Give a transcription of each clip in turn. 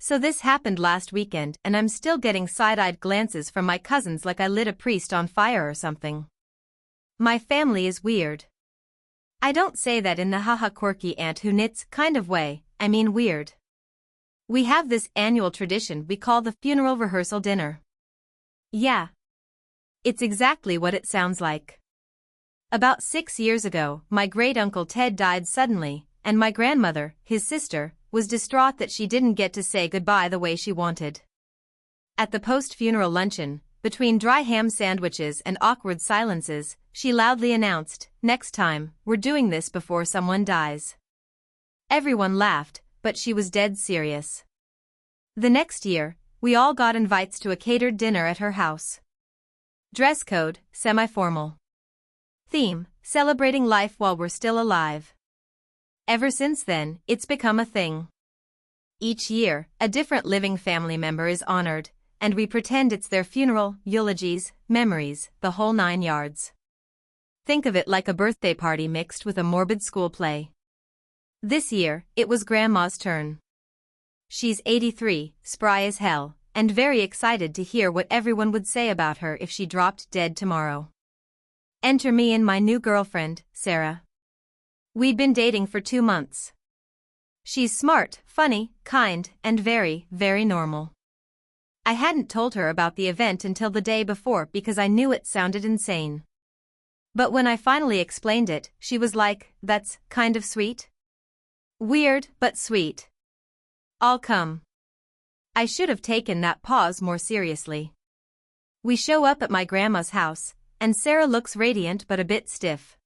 So this happened last weekend and I'm still getting side-eyed glances from my cousins like I lit a priest on fire or something. My family is weird. I don't say that in the haha quirky aunt who knits kind of way, I mean weird. We have this annual tradition we call the funeral rehearsal dinner. Yeah. It's exactly what it sounds like. About 6 years ago, my great-uncle Ted died suddenly, and my grandmother, his sister, was distraught that she didn't get to say goodbye the way she wanted. At the post-funeral luncheon, between dry ham sandwiches and awkward silences, she loudly announced, "Next time, we're doing this before someone dies." Everyone laughed, but she was dead serious. The next year, we all got invites to a catered dinner at her house. Dress code, semi-formal. Theme, celebrating life while we're still alive. Ever since then, it's become a thing. Each year, a different living family member is honored, and we pretend it's their funeral, eulogies, memories, the whole 9 yards. Think of it like a birthday party mixed with a morbid school play. This year, it was Grandma's turn. She's 83, spry as hell, and very excited to hear what everyone would say about her if she dropped dead tomorrow. Enter me and my new girlfriend, Sarah. We'd been dating for 2 months. She's smart, funny, kind, and very, very normal. I hadn't told her about the event until the day before because I knew it sounded insane. But when I finally explained it, she was like, "That's kind of sweet." Weird, but sweet. I'll come. I should have taken that pause more seriously. We show up at my grandma's house, and Sarah looks radiant but a bit stiff.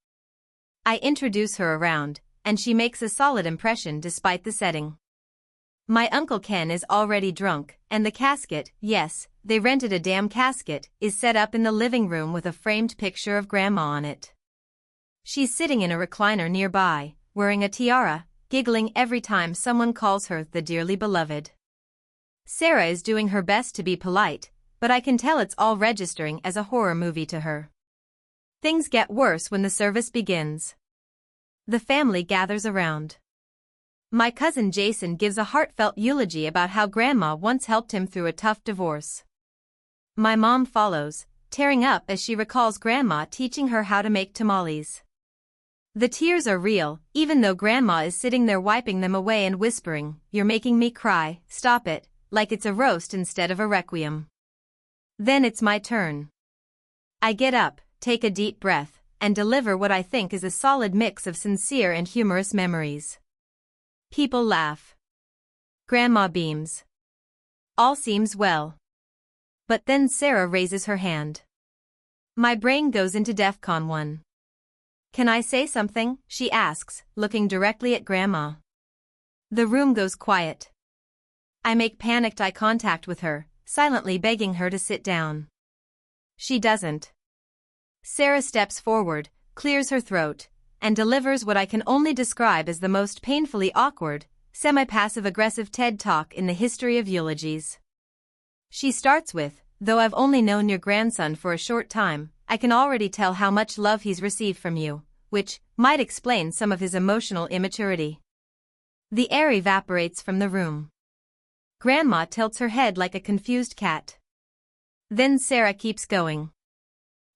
I introduce her around, and she makes a solid impression despite the setting. My Uncle Ken is already drunk, and the casket, yes, they rented a damn casket, is set up in the living room with a framed picture of Grandma on it. She's sitting in a recliner nearby, wearing a tiara, giggling every time someone calls her the dearly beloved. Sarah is doing her best to be polite, but I can tell it's all registering as a horror movie to her. Things get worse when the service begins. The family gathers around. My cousin Jason gives a heartfelt eulogy about how Grandma once helped him through a tough divorce. My mom follows, tearing up as she recalls Grandma teaching her how to make tamales. The tears are real, even though Grandma is sitting there wiping them away and whispering, "You're making me cry, stop it," like it's a roast instead of a requiem. Then it's my turn. I get up, take a deep breath, and deliver what I think is a solid mix of sincere and humorous memories. People laugh. Grandma beams. All seems well. But then Sarah raises her hand. My brain goes into DEFCON 1. "Can I say something?" she asks, looking directly at Grandma. The room goes quiet. I make panicked eye contact with her, silently begging her to sit down. She doesn't. Sarah steps forward, clears her throat, and delivers what I can only describe as the most painfully awkward, semi-passive-aggressive TED Talk in the history of eulogies. She starts with, "Though I've only known your grandson for a short time, I can already tell how much love he's received from you," which might explain some of his emotional immaturity. The air evaporates from the room. Grandma tilts her head like a confused cat. Then Sarah keeps going.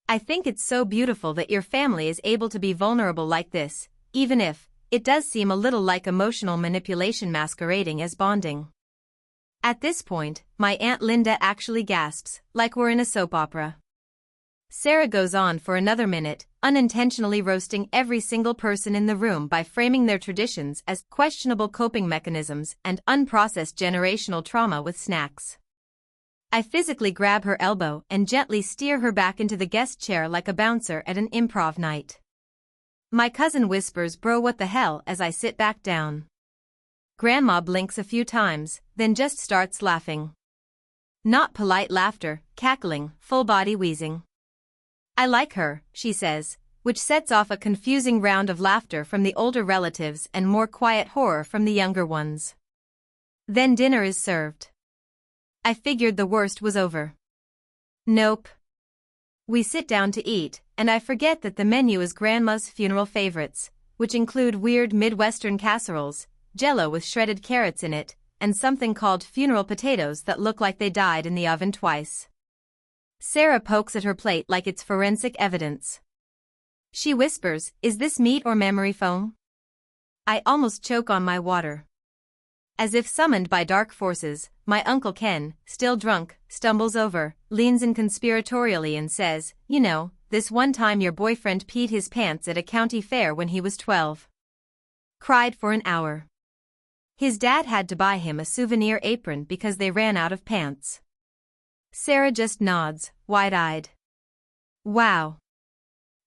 "I think it's so beautiful that your family is able to be vulnerable like this, even if it does seem a little like emotional manipulation masquerading as bonding." At this point, my Aunt Linda actually gasps, like we're in a soap opera. Sarah goes on for another minute, unintentionally roasting every single person in the room by framing their traditions as questionable coping mechanisms and unprocessed generational trauma with snacks. I physically grab her elbow and gently steer her back into the guest chair like a bouncer at an improv night. My cousin whispers, "Bro, what the hell?" as I sit back down. Grandma blinks a few times, then just starts laughing. Not polite laughter, cackling, full-body wheezing. "I like her," she says, which sets off a confusing round of laughter from the older relatives and more quiet horror from the younger ones. Then dinner is served. I figured the worst was over. Nope. We sit down to eat, and I forget that the menu is Grandma's funeral favorites, which include weird Midwestern casseroles, Jell-O with shredded carrots in it, and something called funeral potatoes that look like they died in the oven twice. Sarah pokes at her plate like it's forensic evidence. She whispers, "Is this meat or memory foam?" I almost choke on my water. As if summoned by dark forces, my Uncle Ken, still drunk, stumbles over, leans in conspiratorially and says, "You know, this one time your boyfriend peed his pants at a county fair when he was 12. Cried for an hour. His dad had to buy him a souvenir apron because they ran out of pants." Sarah just nods, wide-eyed. Wow.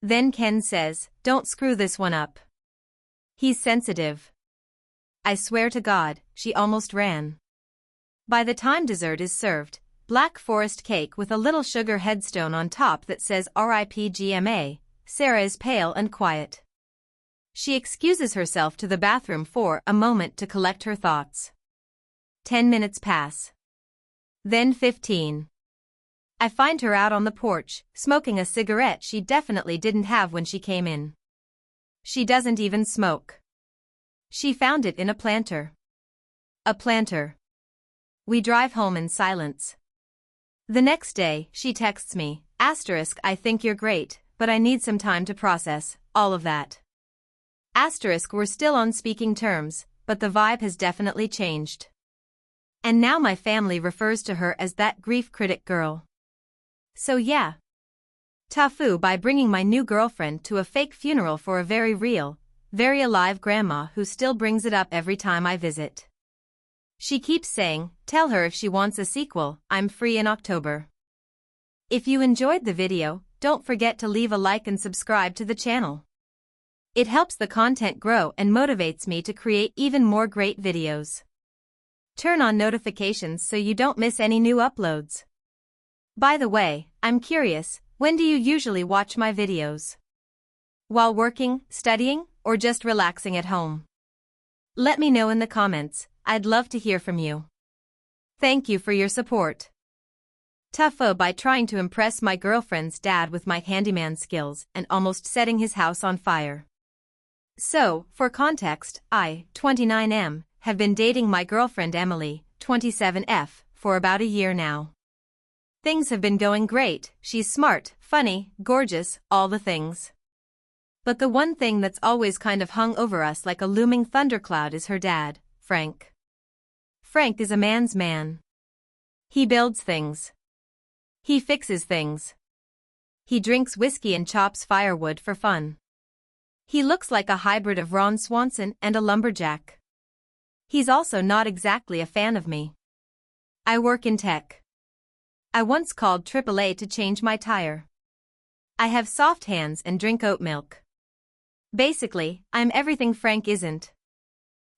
Then Ken says, "Don't screw this one up. He's sensitive." I swear to God, she almost ran. By the time dessert is served, black forest cake with a little sugar headstone on top that says RIP GMA, Sarah is pale and quiet. She excuses herself to the bathroom for a moment to collect her thoughts. 10 minutes pass. Then 15. I find her out on the porch, smoking a cigarette she definitely didn't have when she came in. She doesn't even smoke. She found it in a planter. A planter. We drive home in silence. The next day, she texts me, "I think you're great, but I need some time to process all of that." We're still on speaking terms, but the vibe has definitely changed. And now my family refers to her as that grief critic girl. So yeah. TIFU by bringing my new girlfriend to a fake funeral for a very real, very alive grandma who still brings it up every time I visit. She keeps saying, "Tell her if she wants a sequel, I'm free in October." If you enjoyed the video, don't forget to leave a like and subscribe to the channel. It helps the content grow and motivates me to create even more great videos. Turn on notifications so you don't miss any new uploads. By the way, I'm curious, when do you usually watch my videos? While working, studying, or just relaxing at home? Let me know in the comments, I'd love to hear from you. Thank you for your support. TIFU by trying to impress my girlfriend's dad with my handyman skills and almost setting his house on fire. So, for context, I, 29M, have been dating my girlfriend Emily, 27F, for about a year now. Things have been going great, she's smart, funny, gorgeous, all the things. But the one thing that's always kind of hung over us like a looming thundercloud is her dad, Frank. Frank is a man's man. He builds things. He fixes things. He drinks whiskey and chops firewood for fun. He looks like a hybrid of Ron Swanson and a lumberjack. He's also not exactly a fan of me. I work in tech. I once called AAA to change my tire. I have soft hands and drink oat milk. Basically, I'm everything Frank isn't.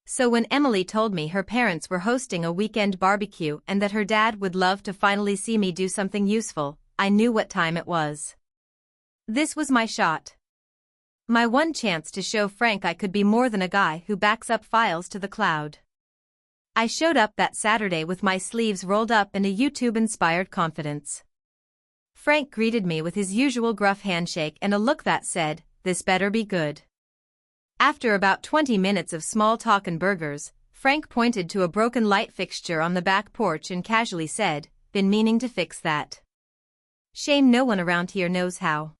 So when Emily told me her parents were hosting a weekend barbecue and that her dad would love to finally see me do something useful, I knew what time it was. This was my shot. My one chance to show Frank I could be more than a guy who backs up files to the cloud. I showed up that Saturday with my sleeves rolled up and a YouTube-inspired confidence. Frank greeted me with his usual gruff handshake and a look that said, "This better be good." After about 20 minutes of small talk and burgers, Frank pointed to a broken light fixture on the back porch and casually said, "Been meaning to fix that. Shame no one around here knows how."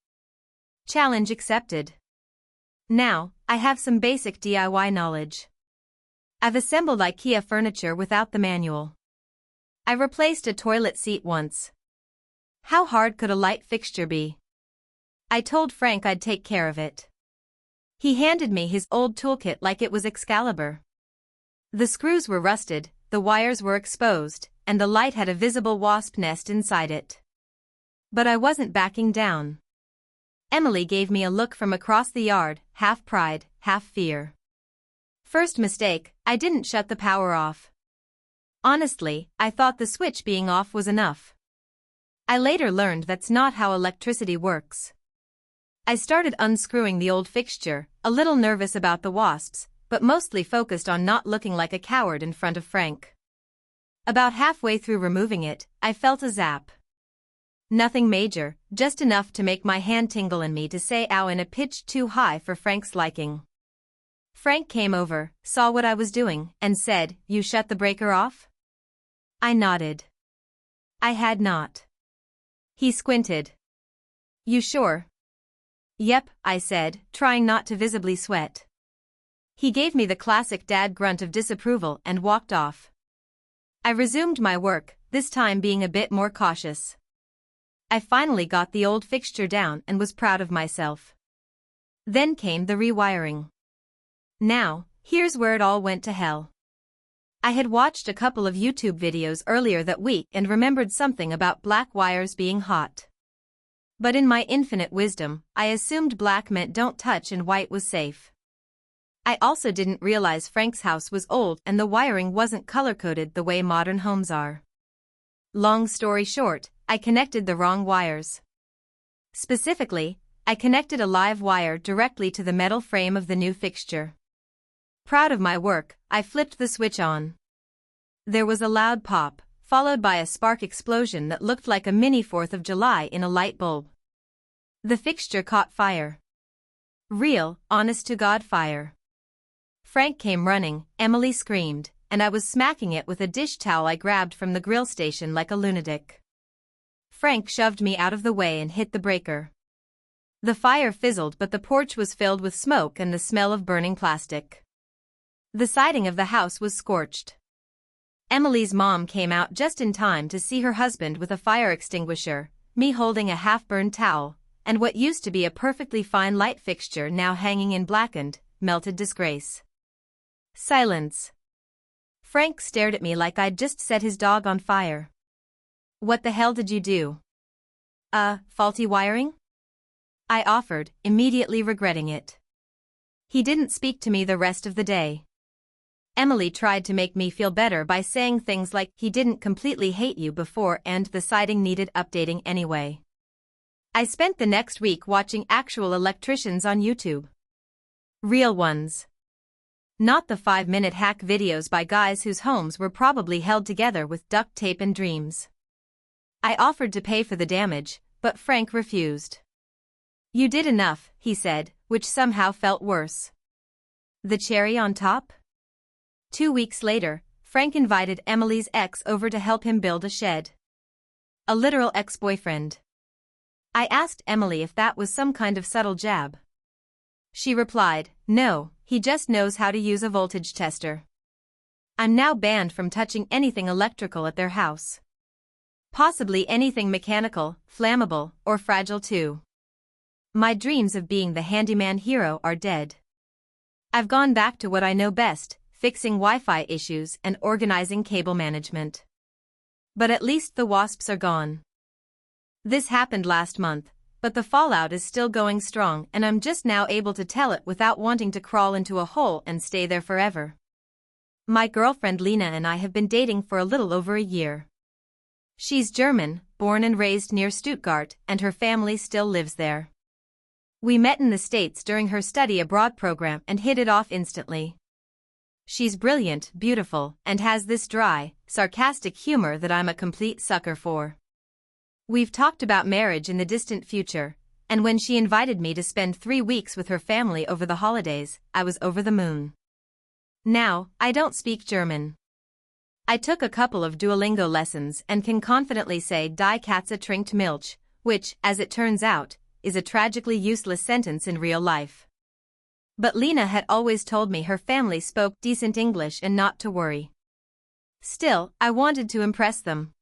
Challenge accepted. Now, I have some basic DIY knowledge. I've assembled IKEA furniture without the manual. I replaced a toilet seat once. How hard could a light fixture be? I told Frank I'd take care of it. He handed me his old toolkit like it was Excalibur. The screws were rusted, the wires were exposed, and the light had a visible wasp nest inside it. But I wasn't backing down. Emily gave me a look from across the yard, half pride, half fear. First mistake, I didn't shut the power off. Honestly, I thought the switch being off was enough. I later learned that's not how electricity works. I started unscrewing the old fixture, a little nervous about the wasps, but mostly focused on not looking like a coward in front of Frank. About halfway through removing it, I felt a zap. Nothing major, just enough to make my hand tingle and me to say ow in a pitch too high for Frank's liking. Frank came over, saw what I was doing, and said, "You shut the breaker off?" I nodded. I had not. He squinted. "You sure?" "Yep," I said, trying not to visibly sweat. He gave me the classic dad grunt of disapproval and walked off. I resumed my work, this time being a bit more cautious. I finally got the old fixture down and was proud of myself. Then came the rewiring. Now, here's where it all went to hell. I had watched a couple of YouTube videos earlier that week and remembered something about black wires being hot. But in my infinite wisdom, I assumed black meant don't touch and white was safe. I also didn't realize Frank's house was old and the wiring wasn't color-coded the way modern homes are. Long story short, I connected the wrong wires. Specifically, I connected a live wire directly to the metal frame of the new fixture. Proud of my work, I flipped the switch on. There was a loud pop, followed by a spark explosion that looked like a mini 4th of July in a light bulb. The fixture caught fire. Real, honest-to-God fire. Frank came running, Emily screamed, and I was smacking it with a dish towel I grabbed from the grill station like a lunatic. Frank shoved me out of the way and hit the breaker. The fire fizzled, but the porch was filled with smoke and the smell of burning plastic. The siding of the house was scorched. Emily's mom came out just in time to see her husband with a fire extinguisher, me holding a half-burned towel, and what used to be a perfectly fine light fixture now hanging in blackened, melted disgrace. Silence. Frank stared at me like I'd just set his dog on fire. "What the hell did you do?" Faulty wiring?" I offered, immediately regretting it. He didn't speak to me the rest of the day. Emily tried to make me feel better by saying things like, "He didn't completely hate you before and the siding needed updating anyway." I spent the next week watching actual electricians on YouTube. Real ones. Not the 5-minute hack videos by guys whose homes were probably held together with duct tape and dreams. I offered to pay for the damage, but Frank refused. "You did enough," he said, which somehow felt worse. The cherry on top? 2 weeks later, Frank invited Emily's ex over to help him build a shed. A literal ex-boyfriend. I asked Emily if that was some kind of subtle jab. She replied, "No, he just knows how to use a voltage tester." I'm now banned from touching anything electrical at their house. Possibly anything mechanical, flammable, or fragile too. My dreams of being the handyman hero are dead. I've gone back to what I know best, fixing Wi-Fi issues and organizing cable management. But at least the wasps are gone. This happened last month, but the fallout is still going strong and I'm just now able to tell it without wanting to crawl into a hole and stay there forever. My girlfriend Lena and I have been dating for a little over a year. She's German, born and raised near Stuttgart, and her family still lives there. We met in the States during her study abroad program and hit it off instantly. She's brilliant, beautiful, and has this dry, sarcastic humor that I'm a complete sucker for. We've talked about marriage in the distant future, and when she invited me to spend 3 weeks with her family over the holidays, I was over the moon. Now, I don't speak German. I took a couple of Duolingo lessons and can confidently say Die Katze trinkt Milch, which, as it turns out, is a tragically useless sentence in real life. But Lena had always told me her family spoke decent English and not to worry. Still, I wanted to impress them.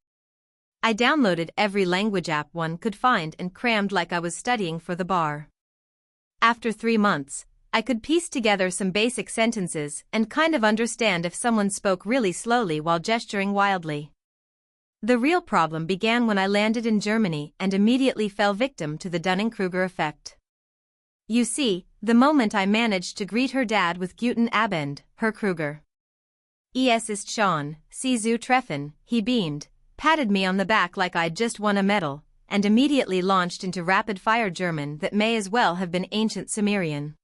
I downloaded every language app one could find and crammed like I was studying for the bar. After 3 months, I could piece together some basic sentences and kind of understand if someone spoke really slowly while gesturing wildly. The real problem began when I landed in Germany and immediately fell victim to the Dunning-Kruger effect. You see, the moment I managed to greet her dad with Guten Abend, Herr Kruger. Es ist schon, Sie zu treffen, he beamed, patted me on the back like I'd just won a medal, and immediately launched into rapid-fire German that may as well have been ancient Sumerian.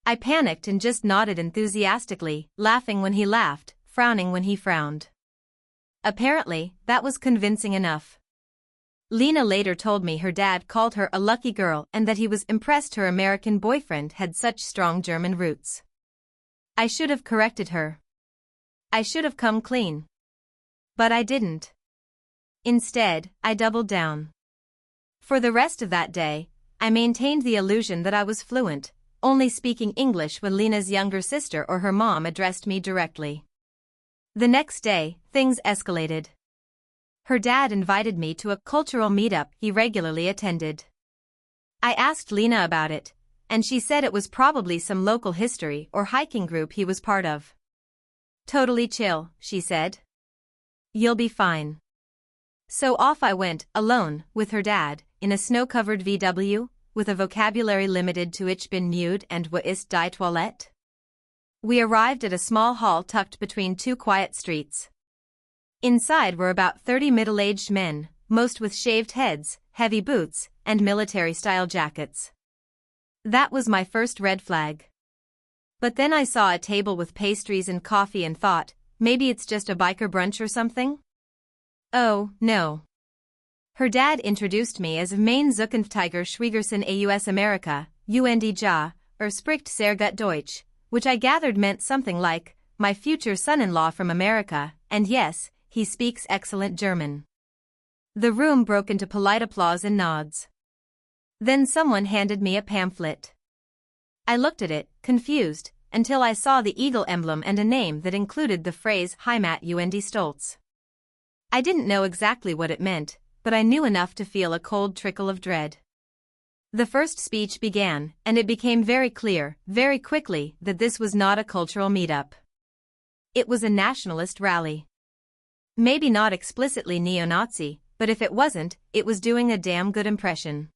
I panicked and just nodded enthusiastically, laughing when he laughed, frowning when he frowned. Apparently, that was convincing enough. Lena later told me her dad called her a lucky girl and that he was impressed her American boyfriend had such strong German roots. I should have corrected her. I should have come clean. But I didn't. Instead, I doubled down. For the rest of that day, I maintained the illusion that I was fluent, only speaking English when Lena's younger sister or her mom addressed me directly. The next day, things escalated. Her dad invited me to a cultural meetup he regularly attended. I asked Lena about it, and she said it was probably some local history or hiking group he was part of. Totally chill, she said. You'll be fine. So off I went, alone, with her dad, in a snow-covered VW, with a vocabulary limited to Ich bin müde and wo ist die Toilette? We arrived at a small hall tucked between two quiet streets. Inside were about 30 middle-aged men, most with shaved heads, heavy boots, and military-style jackets. That was my first red flag. But then I saw a table with pastries and coffee and thought, maybe it's just a biker brunch or something? Oh, no. Her dad introduced me as Mein Zukunftstiger Schwiegerson aus Amerika, und ja, spricht sehr gut Deutsch, which I gathered meant something like, my future son-in-law from America, and yes, he speaks excellent German. The room broke into polite applause and nods. Then someone handed me a pamphlet. I looked at it, confused, until I saw the eagle emblem and a name that included the phrase Heimat und Stolz. I didn't know exactly what it meant, but I knew enough to feel a cold trickle of dread. The first speech began, and it became very clear, very quickly, that this was not a cultural meetup. It was a nationalist rally. Maybe not explicitly neo-Nazi, but if it wasn't, it was doing a damn good impression.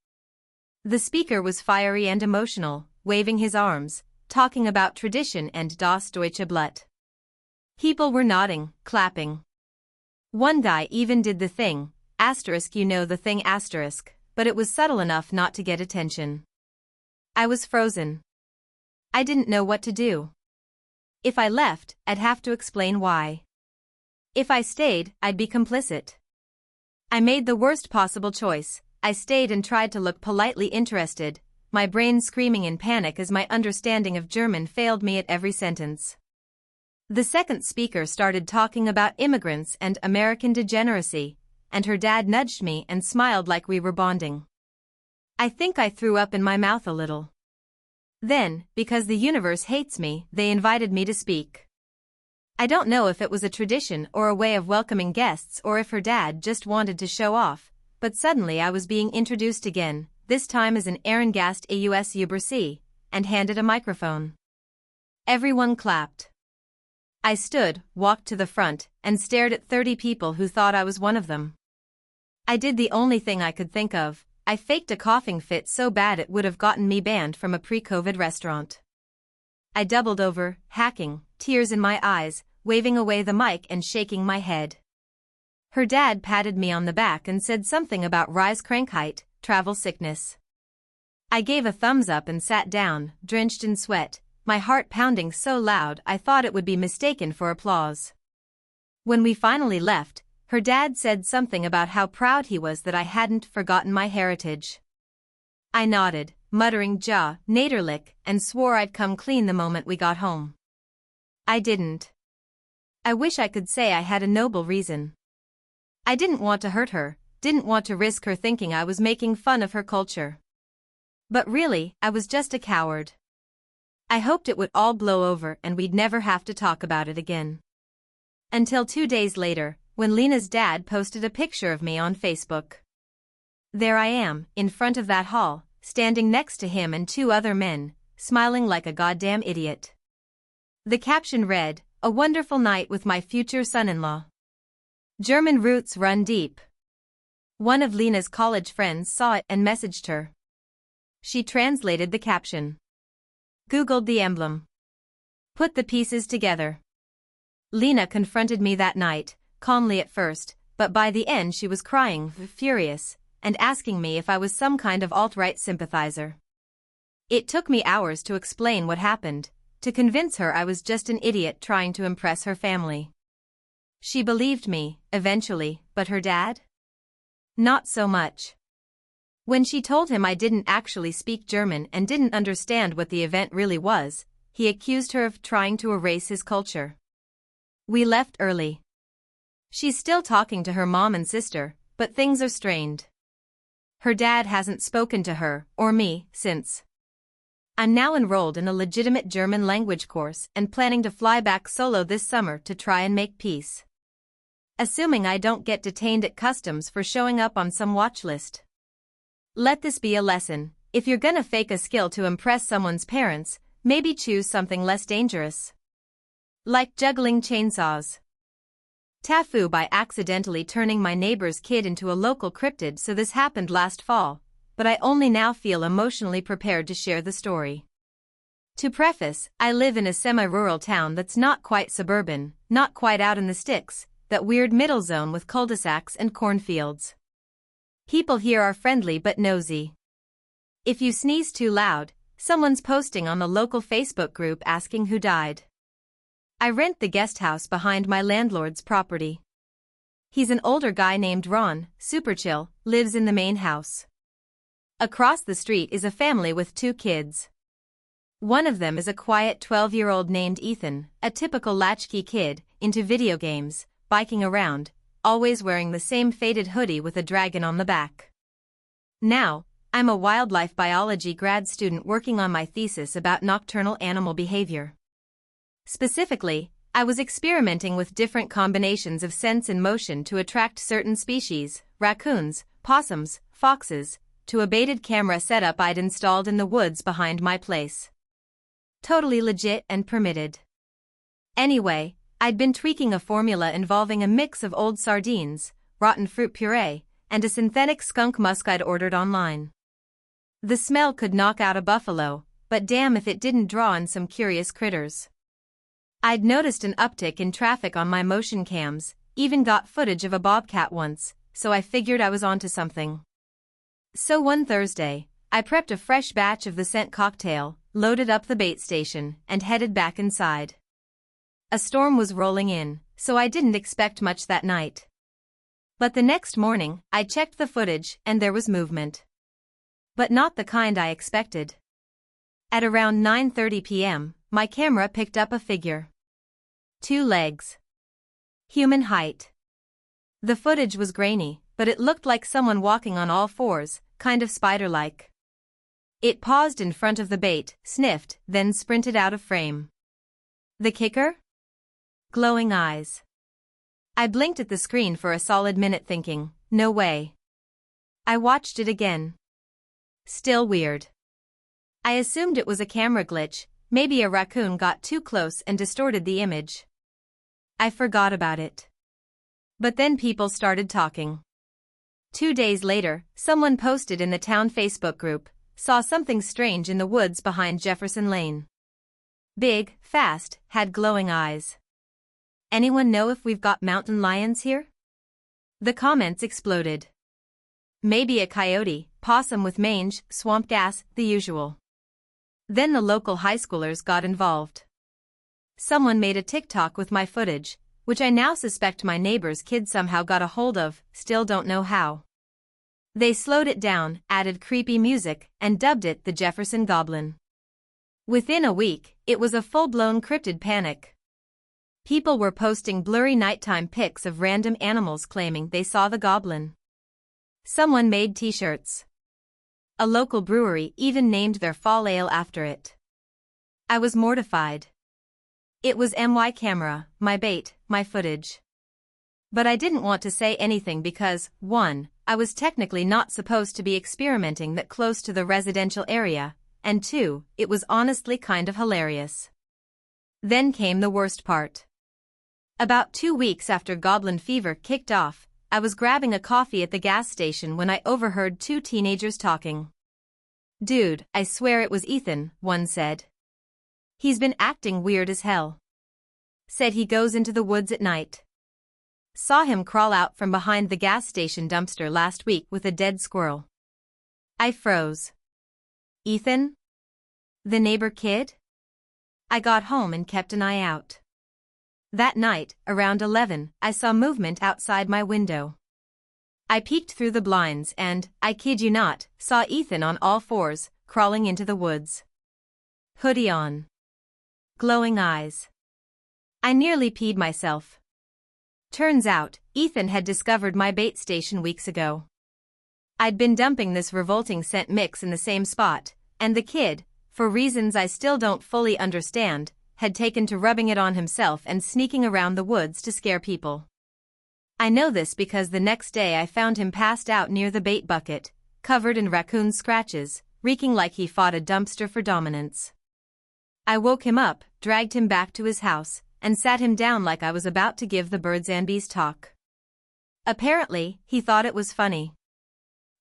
The speaker was fiery and emotional, waving his arms, talking about tradition and das deutsche Blut. People were nodding, clapping. One guy even did the thing, asterisk, you know the thing asterisk, but it was subtle enough not to get attention. I was frozen. I didn't know what to do. If I left, I'd have to explain why. If I stayed, I'd be complicit. I made the worst possible choice. I stayed and tried to look politely interested, my brain screaming in panic as my understanding of German failed me at every sentence. The second speaker started talking about immigrants and American degeneracy, and her dad nudged me and smiled like we were bonding. I think I threw up in my mouth a little. Then, because the universe hates me, they invited me to speak. I don't know if it was a tradition or a way of welcoming guests or if her dad just wanted to show off, but suddenly I was being introduced again, this time as an Ehrengast aus Übersee, and handed a microphone. Everyone clapped. I stood, walked to the front, and stared at 30 people who thought I was one of them. I did the only thing I could think of. I faked a coughing fit so bad it would have gotten me banned from a pre-COVID restaurant. I doubled over, hacking, tears in my eyes, waving away the mic and shaking my head. Her dad patted me on the back and said something about Reiskrankheit, travel sickness. I gave a thumbs up and sat down, drenched in sweat, my heart pounding so loud I thought it would be mistaken for applause. When we finally left, her dad said something about how proud he was that I hadn't forgotten my heritage. I nodded, muttering ja, Naderlich, and swore I'd come clean the moment we got home. I didn't. I wish I could say I had a noble reason. I didn't want to hurt her, didn't want to risk her thinking I was making fun of her culture. But really, I was just a coward. I hoped it would all blow over and we'd never have to talk about it again. Until 2 days later, when Lena's dad posted a picture of me on Facebook. There I am, in front of that hall, standing next to him and 2 other men, smiling like a goddamn idiot. The caption read, "A wonderful night with my future son-in-law. German roots run deep." One of Lena's college friends saw it and messaged her. She translated the caption. Googled the emblem. Put the pieces together. Lena confronted me that night, calmly at first, but by the end she was crying, furious, and asking me if I was some kind of alt-right sympathizer. It took me hours to explain what happened, to convince her I was just an idiot trying to impress her family. She believed me, eventually, but her dad? Not so much. When she told him I didn't actually speak German and didn't understand what the event really was, he accused her of trying to erase his culture. We left early. She's still talking to her mom and sister, but things are strained. Her dad hasn't spoken to her, or me, since. I'm now enrolled in a legitimate German language course and planning to fly back solo this summer to try and make peace. Assuming I don't get detained at customs for showing up on some watch list. Let this be a lesson: if you're gonna fake a skill to impress someone's parents, maybe choose something less dangerous. Like juggling chainsaws. TIFU by accidentally turning my neighbor's kid into a local cryptid. So this happened last fall, but I only now feel emotionally prepared to share the story. To preface, I live in a semi-rural town that's not quite suburban, not quite out in the sticks, that weird middle zone with cul-de-sacs and cornfields. People here are friendly but nosy. If you sneeze too loud, someone's posting on the local Facebook group asking who died. I rent the guest house behind my landlord's property. He's an older guy named Ron, super chill, lives in the main house. Across the street is a family with 2 kids. One of them is a quiet 12-year-old named Ethan, a typical latchkey kid, into video games, biking around, always wearing the same faded hoodie with a dragon on the back. Now, I'm a wildlife biology grad student working on my thesis about nocturnal animal behavior. Specifically, I was experimenting with different combinations of sense and motion to attract certain species, raccoons, possums, foxes, to a baited camera setup I'd installed in the woods behind my place. Totally legit and permitted. Anyway, I'd been tweaking a formula involving a mix of old sardines, rotten fruit puree, and a synthetic skunk musk I'd ordered online. The smell could knock out a buffalo, but damn if it didn't draw in some curious critters. I'd noticed an uptick in traffic on my motion cams, even got footage of a bobcat once, so I figured I was onto something. So one Thursday, I prepped a fresh batch of the scent cocktail, loaded up the bait station, and headed back inside. A storm was rolling in, so I didn't expect much that night. But the next morning, I checked the footage and there was movement. But not the kind I expected. At around 9:30 p.m., my camera picked up a figure. 2 legs. Human height. The footage was grainy, but it looked like someone walking on all fours, kind of spider-like. It paused in front of the bait, sniffed, then sprinted out of frame. The kicker? Glowing eyes. I blinked at the screen for a solid minute thinking, no way. I watched it again. Still weird. I assumed it was a camera glitch, maybe a raccoon got too close and distorted the image. I forgot about it. But then people started talking. 2 days later, someone posted in the town Facebook group, saw something strange in the woods behind Jefferson Lane. Big, fast, had glowing eyes. Anyone know if we've got mountain lions here? The comments exploded. Maybe a coyote, possum with mange, swamp gas, the usual. Then the local high schoolers got involved. Someone made a TikTok with my footage, which I now suspect my neighbor's kid somehow got a hold of, still don't know how. They slowed it down, added creepy music, and dubbed it the Jefferson Goblin. Within a week, it was a full-blown cryptid panic. People were posting blurry nighttime pics of random animals claiming they saw the goblin. Someone made t-shirts. A local brewery even named their fall ale after it. I was mortified. It was my camera, my bait, my footage. But I didn't want to say anything because, 1, I was technically not supposed to be experimenting that close to the residential area, and 2, it was honestly kind of hilarious. Then came the worst part. About 2 weeks after goblin fever kicked off, I was grabbing a coffee at the gas station when I overheard 2 teenagers talking. "Dude, I swear it was Ethan," one said. "He's been acting weird as hell. Said he goes into the woods at night. Saw him crawl out from behind the gas station dumpster last week with a dead squirrel." I froze. Ethan? The neighbor kid? I got home and kept an eye out. That night, around 11, I saw movement outside my window. I peeked through the blinds and, I kid you not, saw Ethan on all fours, crawling into the woods. Hoodie on. glowing eyes. I nearly peed myself. Turns out, Ethan had discovered my bait station weeks ago. I'd been dumping this revolting scent mix in the same spot, and the kid, for reasons I still don't fully understand, had taken to rubbing it on himself and sneaking around the woods to scare people. I know this because the next day I found him passed out near the bait bucket, covered in raccoon scratches, reeking like he fought a dumpster for dominance. I woke him up, dragged him back to his house, and sat him down like I was about to give the birds and bees talk. Apparently, he thought it was funny.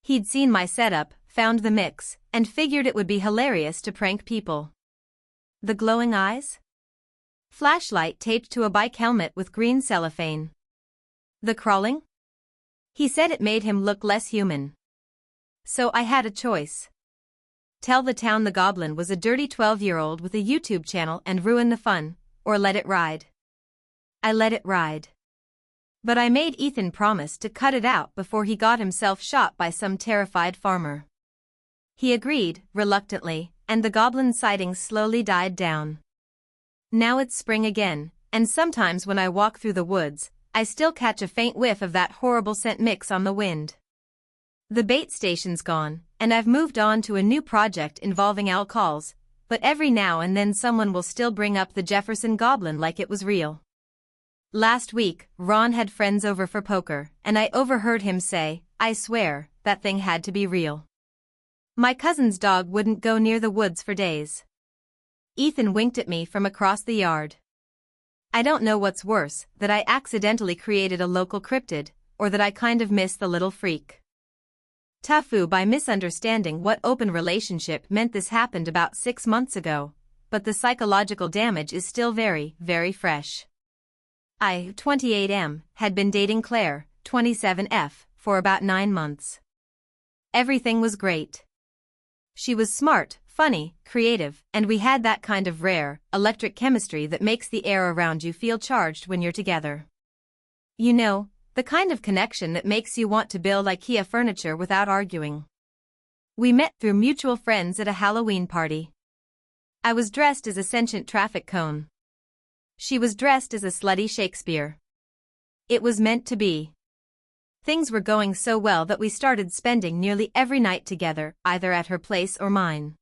He'd seen my setup, found the mix, and figured it would be hilarious to prank people. The glowing eyes? Flashlight taped to a bike helmet with green cellophane. The crawling? He said it made him look less human. So I had a choice. Tell the town the goblin was a dirty 12-year-old with a YouTube channel and ruin the fun, or let it ride. I let it ride. But I made Ethan promise to cut it out before he got himself shot by some terrified farmer. He agreed, reluctantly, and the goblin sightings slowly died down. Now it's spring again, and sometimes when I walk through the woods, I still catch a faint whiff of that horrible scent mix on the wind. The bait station's gone, and I've moved on to a new project involving owl calls, but every now and then someone will still bring up the Jefferson Goblin like it was real. Last week, Ron had friends over for poker, and I overheard him say, "I swear, that thing had to be real." My cousin's dog wouldn't go near the woods for days. Ethan winked at me from across the yard. I don't know what's worse, that I accidentally created a local cryptid, or that I kind of miss the little freak. TIFU by misunderstanding what open relationship meant. This happened about 6 months ago, but the psychological damage is still very, very fresh. I, 28M, had been dating Claire, 27F, for about 9 months. Everything was great. She was smart, funny, creative, and we had that kind of rare, electric chemistry that makes the air around you feel charged when you're together. You know, the kind of connection that makes you want to build IKEA furniture without arguing. We met through mutual friends at a Halloween party. I was dressed as a sentient traffic cone. She was dressed as a slutty Shakespeare. It was meant to be. Things were going so well that we started spending nearly every night together, either at her place or mine.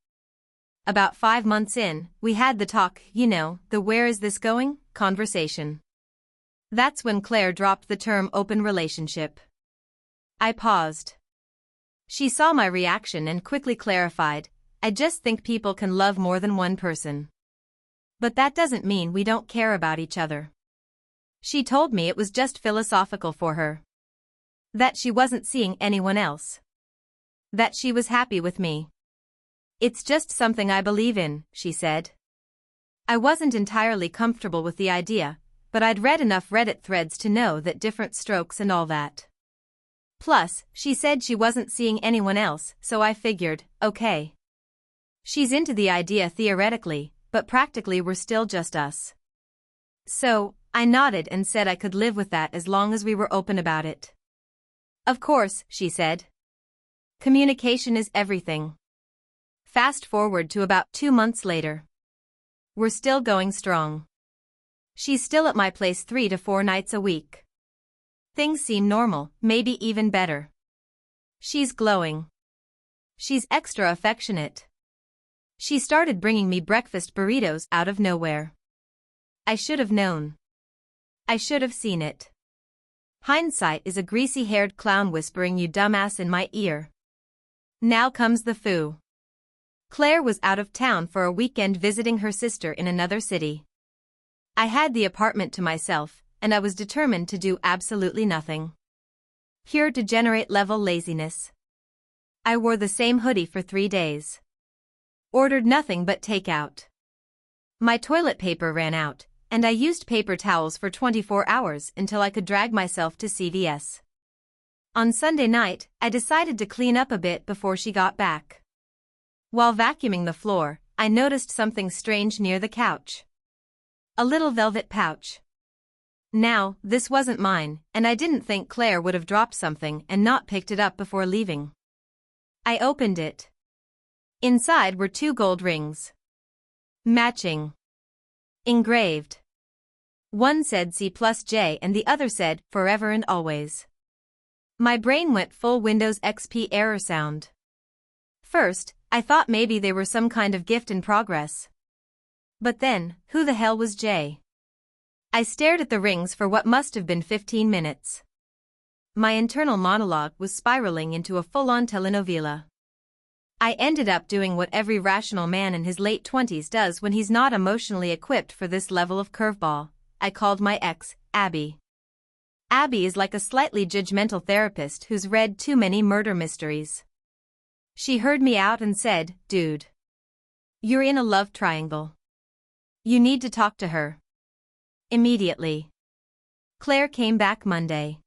About 5 months in, we had the talk, you know, the "where is this going?" conversation. That's when Claire dropped the term open relationship. I paused. She saw my reaction and quickly clarified, "I just think people can love more than one person. But that doesn't mean we don't care about each other." She told me it was just philosophical for her. That she wasn't seeing anyone else. That she was happy with me. "It's just something I believe in," she said. I wasn't entirely comfortable with the idea, but I'd read enough Reddit threads to know that different strokes and all that. Plus, she said she wasn't seeing anyone else, so I figured, okay. She's into the idea theoretically, but practically we're still just us. So, I nodded and said I could live with that as long as we were open about it. "Of course," she said. "Communication is everything." Fast forward to about 2 months later. We're still going strong. She's still at my place 3 to 4 nights a week. Things seem normal, maybe even better. She's glowing. She's extra affectionate. She started bringing me breakfast burritos out of nowhere. I should have known. I should have seen it. Hindsight is a greasy-haired clown whispering "you dumbass" in my ear. Now comes the foo. Claire was out of town for a weekend visiting her sister in another city. I had the apartment to myself, and I was determined to do absolutely nothing. Pure degenerate-level laziness. I wore the same hoodie for 3 days. Ordered nothing but takeout. My toilet paper ran out, and I used paper towels for 24 hours until I could drag myself to CVS. On Sunday night, I decided to clean up a bit before she got back. While vacuuming the floor, I noticed something strange near the couch. A little velvet pouch. Now, this wasn't mine, and I didn't think Claire would have dropped something and not picked it up before leaving. I opened it. Inside were 2 gold rings. Matching. Engraved. One said C plus J and the other said, forever and always. My brain went full Windows XP error sound. First, I thought maybe they were some kind of gift in progress. But then, who the hell was J? I stared at the rings for what must have been 15 minutes. My internal monologue was spiraling into a full-on telenovela. I ended up doing what every rational man in his late 20s does when he's not emotionally equipped for this level of curveball. I called my ex, Abby. Abby is like a slightly judgmental therapist who's read too many murder mysteries. She heard me out and said, dude, you're in a love triangle. You need to talk to her. Immediately. Claire came back Monday.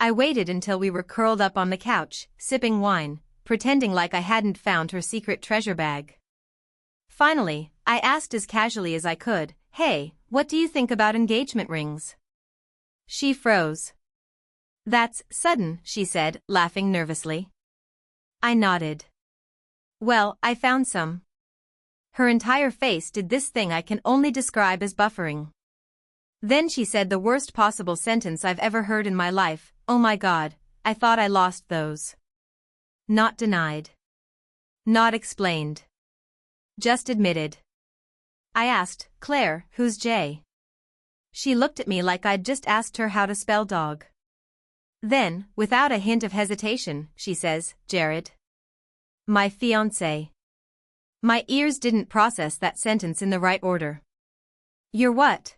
I waited until we were curled up on the couch, sipping wine, pretending like I hadn't found her secret treasure bag. Finally, I asked as casually as I could, hey, what do you think about engagement rings? She froze. That's sudden, she said, laughing nervously. I nodded. Well, I found some. Her entire face did this thing I can only describe as buffering. Then she said the worst possible sentence I've ever heard in my life, oh my God, I thought I lost those. Not denied. Not explained. Just admitted. I asked, Claire, who's Jay? She looked at me like I'd just asked her how to spell dog. Then, without a hint of hesitation, she says, Jared. My fiancé. My ears didn't process that sentence in the right order. You're what?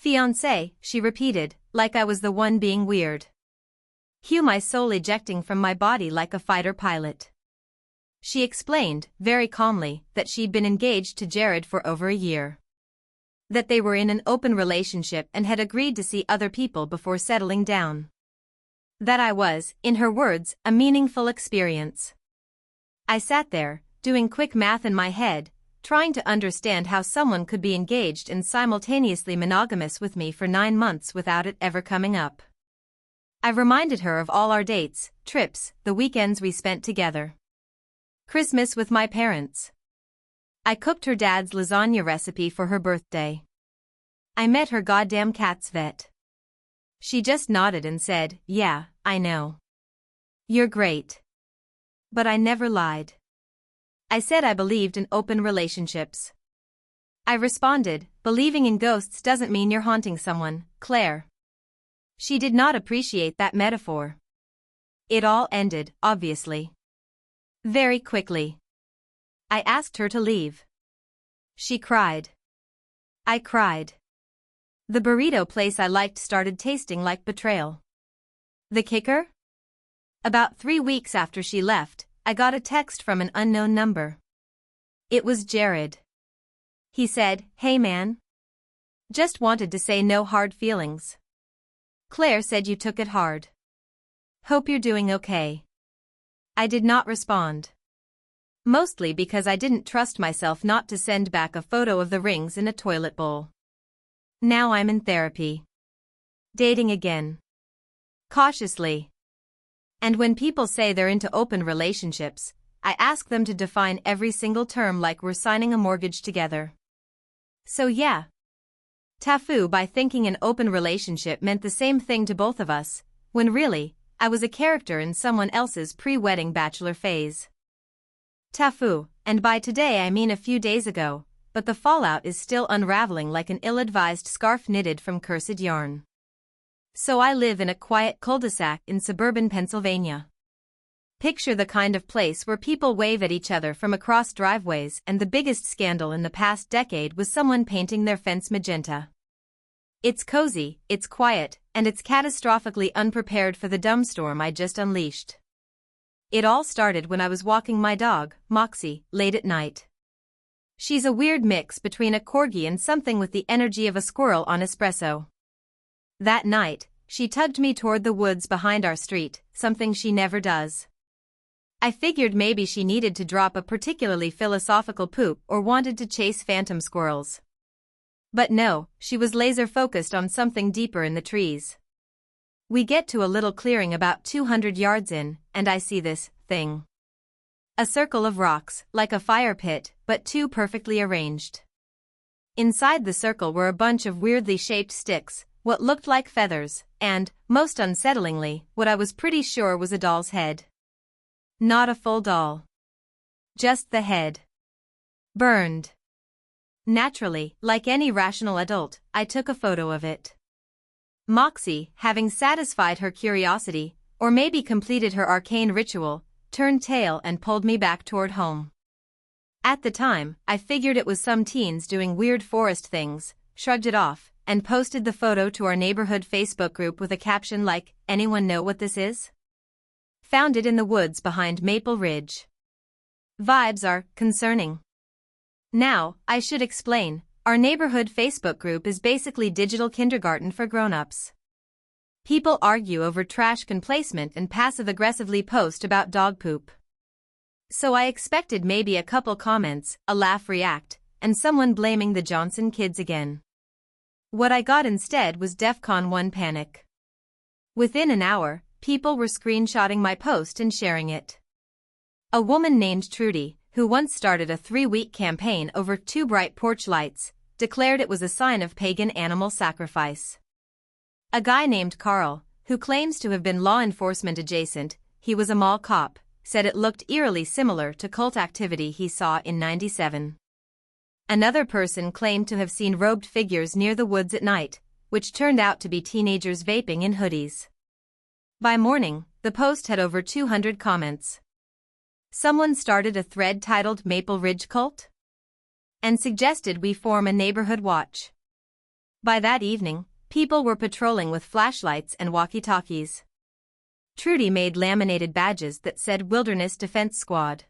Fiancé, she repeated, like I was the one being weird. Cue my soul ejecting from my body like a fighter pilot. She explained, very calmly, that she'd been engaged to Jared for over a year. That they were in an open relationship and had agreed to see other people before settling down. That I was, in her words, a meaningful experience. I sat there, doing quick math in my head, trying to understand how someone could be engaged and simultaneously monogamous with me for 9 months without it ever coming up. I reminded her of all our dates, trips, the weekends we spent together. Christmas with my parents. I cooked her dad's lasagna recipe for her birthday. I met her goddamn cat's vet. She just nodded and said, yeah, I know. You're great. But I never lied. I said I believed in open relationships. I responded, believing in ghosts doesn't mean you're haunting someone, Claire. She did not appreciate that metaphor. It all ended, obviously. Very quickly. I asked her to leave. She cried. I cried. The burrito place I liked started tasting like betrayal. The kicker? About 3 weeks after she left, I got a text from an unknown number. It was Jared. He said, hey man. Just wanted to say no hard feelings. Claire said you took it hard. Hope you're doing okay. I did not respond. Mostly because I didn't trust myself not to send back a photo of the rings in a toilet bowl. Now I'm in therapy. Dating again. Cautiously. And when people say they're into open relationships, I ask them to define every single term like we're signing a mortgage together. So yeah. TIFU by thinking an open relationship meant the same thing to both of us, when really, I was a character in someone else's pre-wedding bachelor phase. TIFU, and by today I mean a few days ago, but the fallout is still unraveling like an ill-advised scarf knitted from cursed yarn. So I live in a quiet cul-de-sac in suburban Pennsylvania. Picture the kind of place where people wave at each other from across driveways, and the biggest scandal in the past decade was someone painting their fence magenta. It's cozy, it's quiet, and it's catastrophically unprepared for the dumb storm I just unleashed. It all started when I was walking my dog, Moxie, late at night. She's a weird mix between a corgi and something with the energy of a squirrel on espresso. That night, she tugged me toward the woods behind our street, something she never does. I figured maybe she needed to drop a particularly philosophical poop or wanted to chase phantom squirrels. But no, she was laser-focused on something deeper in the trees. We get to a little clearing about 200 yards in, and I see this thing. A circle of rocks, like a fire pit, but too perfectly arranged. Inside the circle were a bunch of weirdly shaped sticks, what looked like feathers, and, most unsettlingly, what I was pretty sure was a doll's head. Not a full doll. Just the head. Burned. Naturally, like any rational adult, I took a photo of it. Moxie, having satisfied her curiosity, or maybe completed her arcane ritual, turned tail and pulled me back toward home. At the time, I figured it was some teens doing weird forest things, shrugged it off, and posted the photo to our neighborhood Facebook group with a caption like, "Anyone know what this is? Found it in the woods behind Maple Ridge. Vibes are concerning." Now, I should explain, our neighborhood Facebook group is basically digital kindergarten for grown-ups. People argue over trash can placement and passive-aggressively post about dog poop. So I expected maybe a couple comments, a laugh react, and someone blaming the Johnson kids again. What I got instead was DEFCON 1 panic. Within an hour, people were screenshotting my post and sharing it. A woman named Trudy, who once started a 3-week campaign over 2 bright porch lights, declared it was a sign of pagan animal sacrifice. A guy named Carl, who claims to have been law enforcement adjacent, he was a mall cop, said it looked eerily similar to cult activity he saw in '97. Another person claimed to have seen robed figures near the woods at night, which turned out to be teenagers vaping in hoodies. By morning, the post had over 200 comments. Someone started a thread titled Maple Ridge Cult? And suggested we form a neighborhood watch. By that evening, people were patrolling with flashlights and walkie-talkies. Trudy made laminated badges that said Wilderness Defense Squad.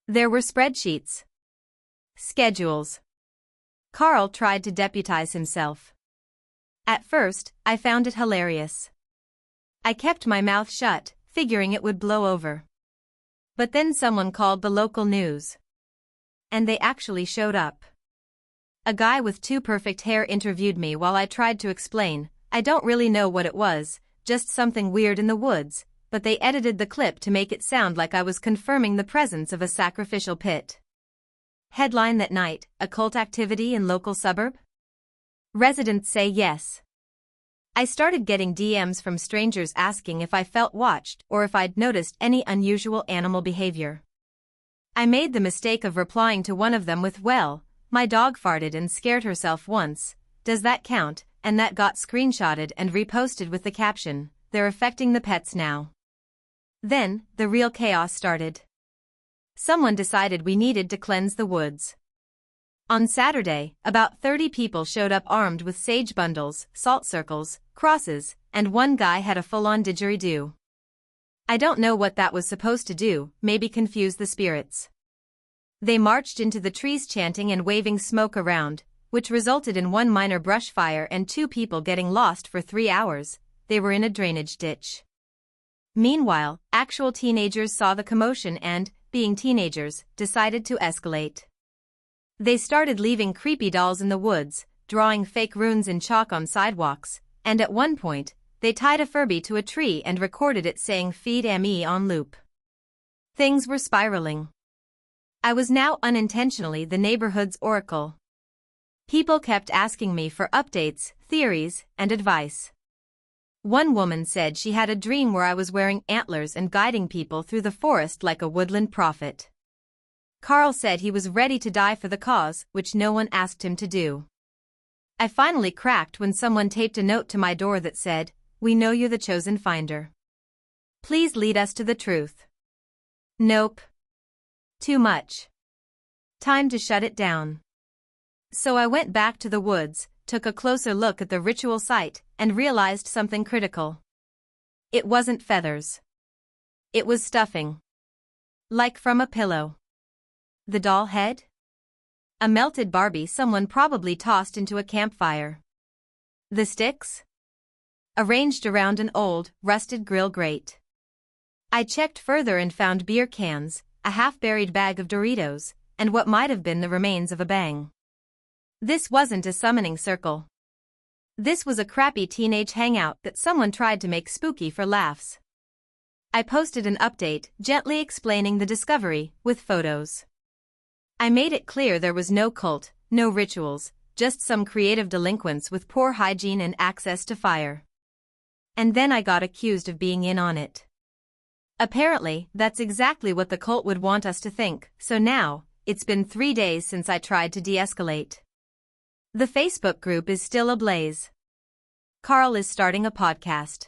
There were spreadsheets. Schedules. Carl tried to deputize himself. At first, I found it hilarious. I kept my mouth shut, figuring it would blow over. But then someone called the local news. And they actually showed up. A guy with 2 perfect hair interviewed me while I tried to explain, I don't really know what it was, just something weird in the woods, but they edited the clip to make it sound like I was confirming the presence of a sacrificial pit. Headline that night, occult activity in local suburb? Residents say yes. I started getting DMs from strangers asking if I felt watched or if I'd noticed any unusual animal behavior. I made the mistake of replying to one of them with, "Well, my dog farted and scared herself once, does that count?" And that got screenshotted and reposted with the caption, "They're affecting the pets now." Then, the real chaos started. Someone decided we needed to cleanse the woods. On Saturday, about 30 people showed up armed with sage bundles, salt circles, crosses, and one guy had a full-on didgeridoo. I don't know what that was supposed to do, maybe confuse the spirits. They marched into the trees chanting and waving smoke around, which resulted in 1 minor brush fire and 2 people getting lost for 3 hours. They were in a drainage ditch. Meanwhile, actual teenagers saw the commotion and, being teenagers, decided to escalate. They started leaving creepy dolls in the woods, drawing fake runes in chalk on sidewalks, and at one point, they tied a Furby to a tree and recorded it saying "Feed me" on loop. Things were spiraling. I was now unintentionally the neighborhood's oracle. People kept asking me for updates, theories, and advice. One woman said she had a dream where I was wearing antlers and guiding people through the forest like a woodland prophet. Carl said he was ready to die for the cause, which no one asked him to do. I finally cracked when someone taped a note to my door that said, "We know you're the chosen finder. Please lead us to the truth." Nope. Too much. Time to shut it down. So I went back to the woods, took a closer look at the ritual site, and realized something critical. It wasn't feathers. It was stuffing. Like from a pillow. The doll head? A melted Barbie someone probably tossed into a campfire. The sticks? Arranged around an old, rusted grill grate. I checked further and found beer cans, a half-buried bag of Doritos, and what might have been the remains of a bang. This wasn't a summoning circle. This was a crappy teenage hangout that someone tried to make spooky for laughs. I posted an update, gently explaining the discovery, with photos. I made it clear there was no cult, no rituals, just some creative delinquents with poor hygiene and access to fire. And then I got accused of being in on it. Apparently, that's exactly what the cult would want us to think, so now, it's been 3 days since I tried to de-escalate. The Facebook group is still ablaze. Carl is starting a podcast.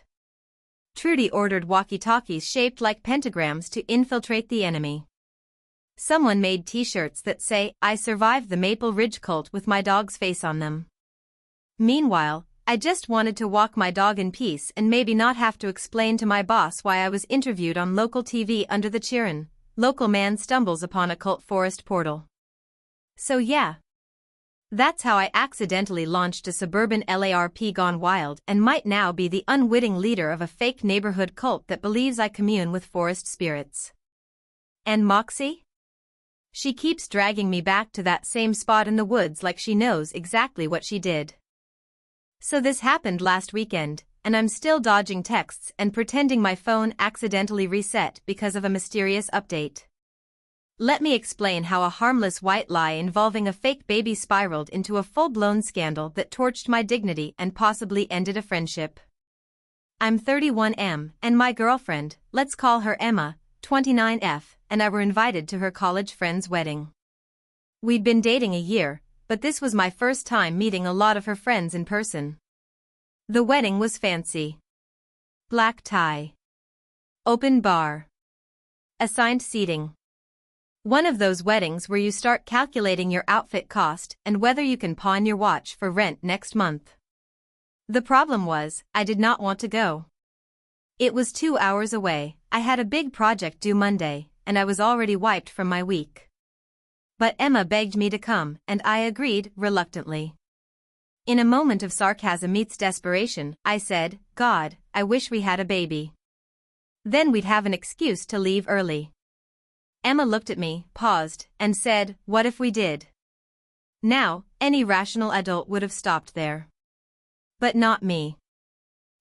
Trudy ordered walkie-talkies shaped like pentagrams to infiltrate the enemy. Someone made t-shirts that say, "I survived the Maple Ridge cult" with my dog's face on them. Meanwhile, I just wanted to walk my dog in peace and maybe not have to explain to my boss why I was interviewed on local TV under the cheerin', "Local man stumbles upon occult forest portal." So yeah. That's how I accidentally launched a suburban LARP gone wild and might now be the unwitting leader of a fake neighborhood cult that believes I commune with forest spirits. And Moxie? She keeps dragging me back to that same spot in the woods like she knows exactly what she did. So this happened last weekend, and I'm still dodging texts and pretending my phone accidentally reset because of a mysterious update. Let me explain how a harmless white lie involving a fake baby spiraled into a full-blown scandal that torched my dignity and possibly ended a friendship. I'm 31M, and my girlfriend, let's call her Emma, 29F, and I were invited to her college friend's wedding. We'd been dating a year, but this was my first time meeting a lot of her friends in person. The wedding was fancy. Black tie. Open bar. Assigned seating. One of those weddings where you start calculating your outfit cost and whether you can pawn your watch for rent next month. The problem was, I did not want to go. It was 2 hours away, I had a big project due Monday, and I was already wiped from my week. But Emma begged me to come, and I agreed, reluctantly. In a moment of sarcasm meets desperation, I said, "God, I wish we had a baby. Then we'd have an excuse to leave early." Emma looked at me, paused, and said, "What if we did?" Now, any rational adult would have stopped there. But not me.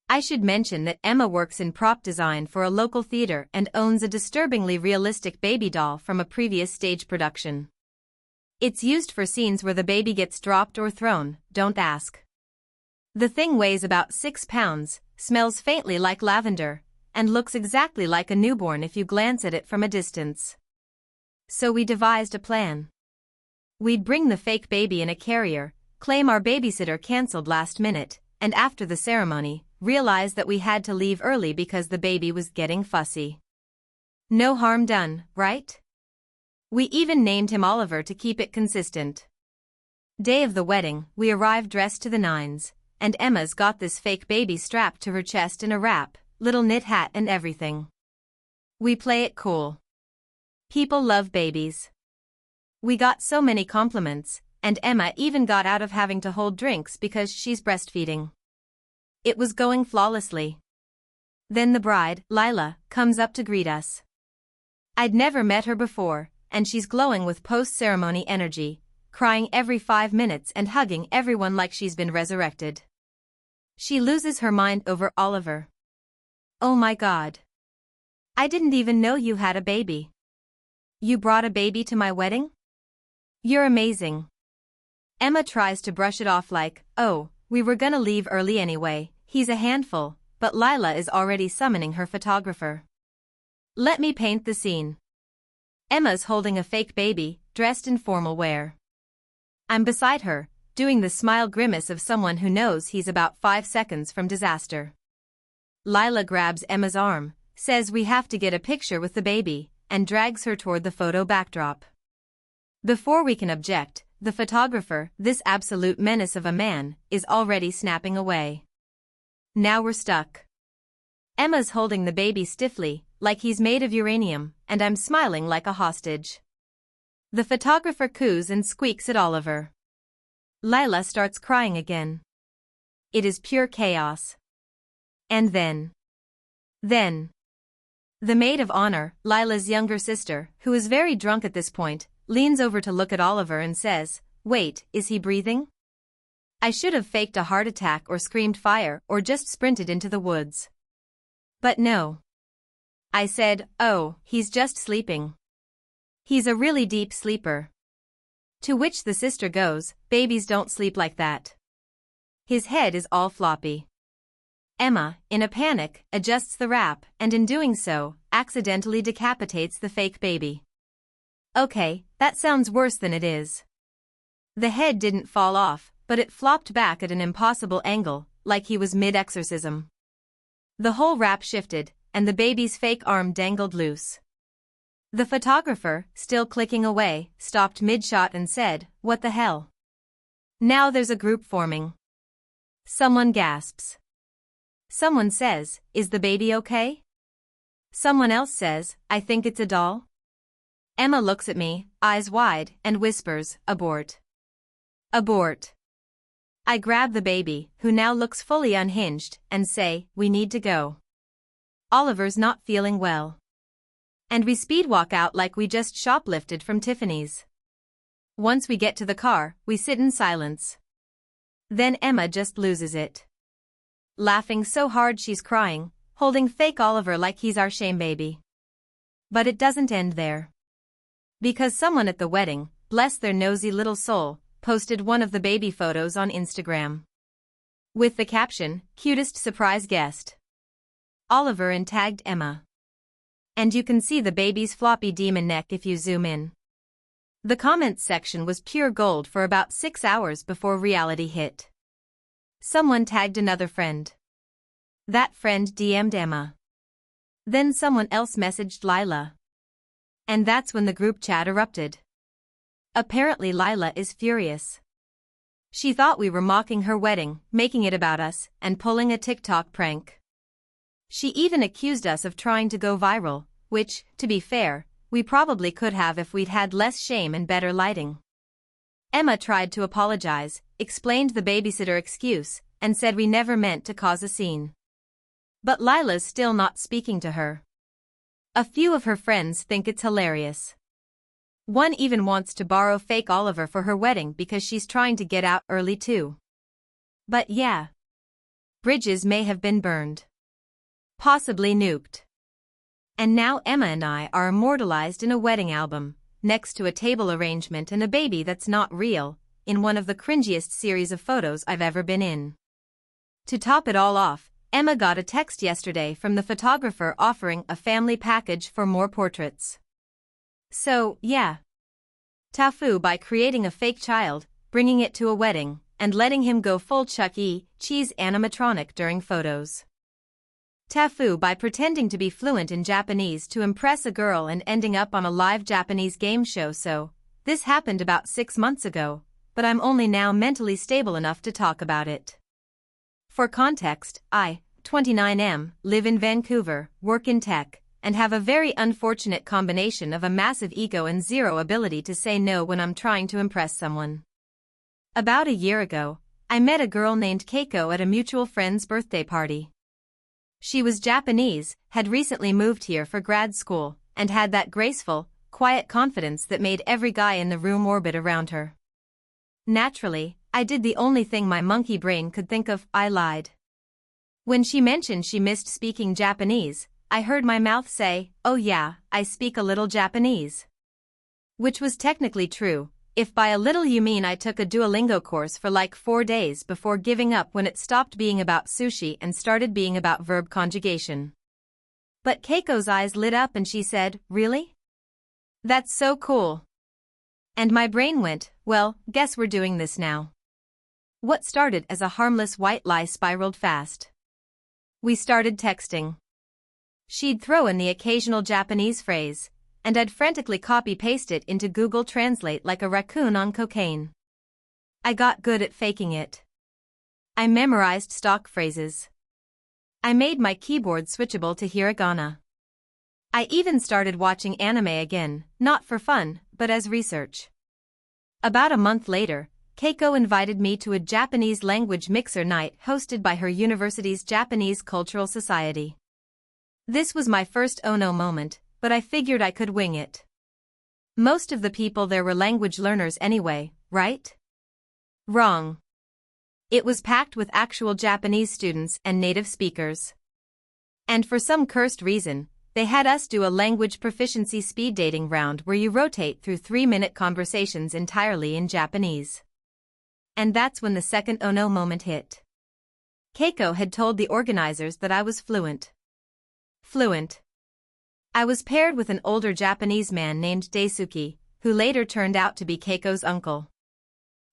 I should mention that Emma works in prop design for a local theater and owns a disturbingly realistic baby doll from a previous stage production. It's used for scenes where the baby gets dropped or thrown, don't ask. The thing weighs about 6 pounds, smells faintly like lavender, and looks exactly like a newborn if you glance at it from a distance. So we devised a plan. We'd bring the fake baby in a carrier, claim our babysitter canceled last minute, and after the ceremony, realize that we had to leave early because the baby was getting fussy. No harm done, right? We even named him Oliver to keep it consistent. Day of the wedding, we arrived dressed to the nines, and Emma's got this fake baby strapped to her chest in a wrap, little knit hat and everything. We play it cool. People love babies. We got so many compliments, and Emma even got out of having to hold drinks because she's breastfeeding. It was going flawlessly. Then the bride, Lila, comes up to greet us. I'd never met her before, and she's glowing with post-ceremony energy, crying every 5 minutes and hugging everyone like she's been resurrected. She loses her mind over Oliver. "Oh my God. I didn't even know you had a baby. You brought a baby to my wedding? You're amazing." Emma tries to brush it off like, "Oh, we were gonna leave early anyway, he's a handful," but Lila is already summoning her photographer. Let me paint the scene. Emma's holding a fake baby, dressed in formal wear. I'm beside her, doing the smile grimace of someone who knows he's about 5 seconds from disaster. Lila grabs Emma's arm, says we have to get a picture with the baby, and drags her toward the photo backdrop. Before we can object, the photographer, this absolute menace of a man, is already snapping away. Now we're stuck. Emma's holding the baby stiffly, like he's made of uranium, and I'm smiling like a hostage. The photographer coos and squeaks at Oliver. Lila starts crying again. It is pure chaos. And then, the maid of honor, Lila's younger sister, who is very drunk at this point, leans over to look at Oliver and says, "Wait, is he breathing?" I should have faked a heart attack or screamed fire or just sprinted into the woods. But no. I said, "Oh, he's just sleeping. He's a really deep sleeper." To which the sister goes, babies don't sleep like that. His head is all floppy. Emma, in a panic, adjusts the wrap, and in doing so, accidentally decapitates the fake baby. Okay, that sounds worse than it is. The head didn't fall off, but it flopped back at an impossible angle, like he was mid-exorcism. The whole wrap shifted, and the baby's fake arm dangled loose. The photographer, still clicking away, stopped mid-shot and said, "What the hell?" Now there's a group forming. Someone gasps. Someone says, "Is the baby okay?" Someone else says, "I think it's a doll." Emma looks at me, eyes wide, and whispers, "Abort. Abort." I grab the baby, who now looks fully unhinged, and say, "We need to go. Oliver's not feeling well." And we speed walk out like we just shoplifted from Tiffany's. Once we get to the car, we sit in silence. Then Emma just loses it. Laughing so hard she's crying, holding fake Oliver like he's our shame baby. But it doesn't end there. Because someone at the wedding, bless their nosy little soul, posted one of the baby photos on Instagram. With the caption, "Cutest surprise guest, Oliver," and tagged Emma. And you can see the baby's floppy demon neck if you zoom in. The comments section was pure gold for about 6 hours before reality hit. Someone tagged another friend. That friend DM'd Emma. Then someone else messaged Lila. And that's when the group chat erupted. Apparently Lila is furious. She thought we were mocking her wedding, making it about us, and pulling a TikTok prank. She even accused us of trying to go viral, which, to be fair, we probably could have if we'd had less shame and better lighting. Emma tried to apologize, explained the babysitter excuse, and said we never meant to cause a scene. But Lila's still not speaking to her. A few of her friends think it's hilarious. One even wants to borrow fake Oliver for her wedding because she's trying to get out early too. But yeah. Bridges may have been burned. Possibly nuked. And now Emma and I are immortalized in a wedding album, next to a table arrangement and a baby that's not real, in one of the cringiest series of photos I've ever been in. To top it all off, Emma got a text yesterday from the photographer offering a family package for more portraits. So, yeah. TIFU by creating a fake child, bringing it to a wedding, and letting him go full Chuck E. Cheese animatronic during photos. TIFU by pretending to be fluent in Japanese to impress a girl and ending up on a live Japanese game show. So, this happened about 6 months ago, but I'm only now mentally stable enough to talk about it. For context, I, 29M, live in Vancouver, work in tech, and have a very unfortunate combination of a massive ego and zero ability to say no when I'm trying to impress someone. About a year ago, I met a girl named Keiko at a mutual friend's birthday party. She was Japanese, had recently moved here for grad school, and had that graceful, quiet confidence that made every guy in the room orbit around her. Naturally, I did the only thing my monkey brain could think of. I lied. When she mentioned she missed speaking Japanese, I heard my mouth say, "Oh yeah, I speak a little Japanese." Which was technically true, if by a little you mean I took a Duolingo course for like 4 days before giving up when it stopped being about sushi and started being about verb conjugation. But Keiko's eyes lit up and she said, "Really? That's so cool." And my brain went, well, guess we're doing this now. What started as a harmless white lie spiraled fast. We started texting. She'd throw in the occasional Japanese phrase, and I'd frantically copy-paste it into Google Translate like a raccoon on cocaine. I got good at faking it. I memorized stock phrases. I made my keyboard switchable to hiragana. I even started watching anime again, not for fun, but as research. About a month later, Keiko invited me to a Japanese language mixer night hosted by her university's Japanese Cultural Society. This was my first oh no moment, but I figured I could wing it. Most of the people there were language learners anyway, right? Wrong. It was packed with actual Japanese students and native speakers. And for some cursed reason, they had us do a language proficiency speed dating round where you rotate through 3-minute conversations entirely in Japanese. And that's when the second oh no moment hit. Keiko had told the organizers that I was fluent. Fluent. I was paired with an older Japanese man named Daisuke, who later turned out to be Keiko's uncle.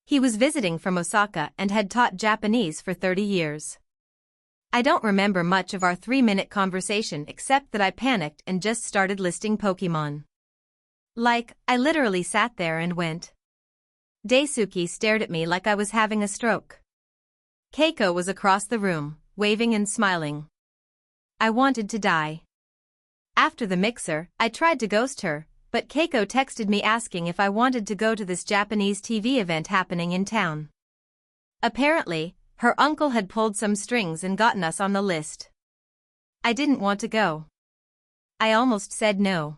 He was visiting from Osaka and had taught Japanese for 30 years. I don't remember much of our 3-minute conversation except that I panicked and just started listing Pokemon. Like, I literally sat there and went. Daisuke stared at me like I was having a stroke. Keiko was across the room, waving and smiling. I wanted to die. After the mixer, I tried to ghost her, but Keiko texted me asking if I wanted to go to this Japanese TV event happening in town. Apparently, her uncle had pulled some strings and gotten us on the list. I didn't want to go. I almost said no.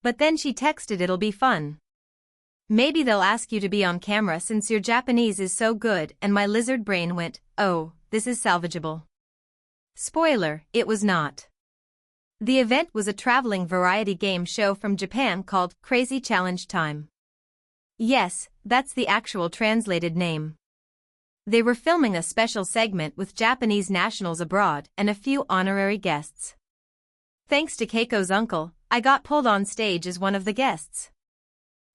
But then she texted it'll be fun. Maybe they'll ask you to be on camera since your Japanese is so good, and my lizard brain went, oh, this is salvageable. Spoiler, it was not. The event was a traveling variety game show from Japan called Crazy Challenge Time. Yes, that's the actual translated name. They were filming a special segment with Japanese nationals abroad and a few honorary guests. Thanks to Keiko's uncle, I got pulled on stage as one of the guests.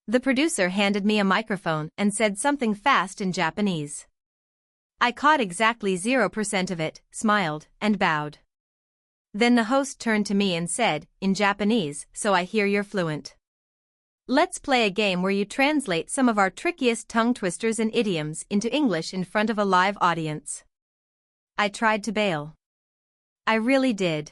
The producer handed me a microphone and said something fast in Japanese. I caught exactly 0% of it, smiled, and bowed. Then the host turned to me and said, in Japanese, so I hear you're fluent. Let's play a game where you translate some of our trickiest tongue twisters and idioms into English in front of a live audience. I tried to bail. I really did.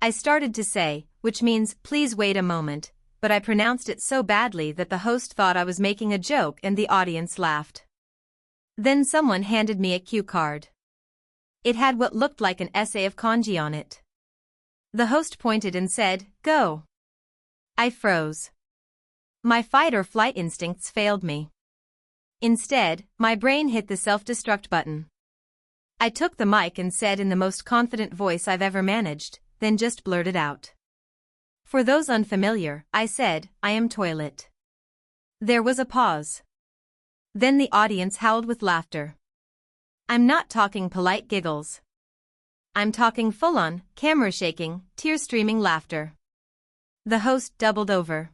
I started to say, which means, please wait a moment, but I pronounced it so badly that the host thought I was making a joke and the audience laughed. Then someone handed me a cue card. It had what looked like an essay of kanji on it. The host pointed and said, go. I froze. My fight or flight instincts failed me. Instead, my brain hit the self-destruct button. I took the mic and said in the most confident voice I've ever managed, then just blurted out. For those unfamiliar, I said, I am toilet. There was a pause. Then the audience howled with laughter. I'm not talking polite giggles. I'm talking full-on, camera-shaking, tear-streaming laughter. The host doubled over.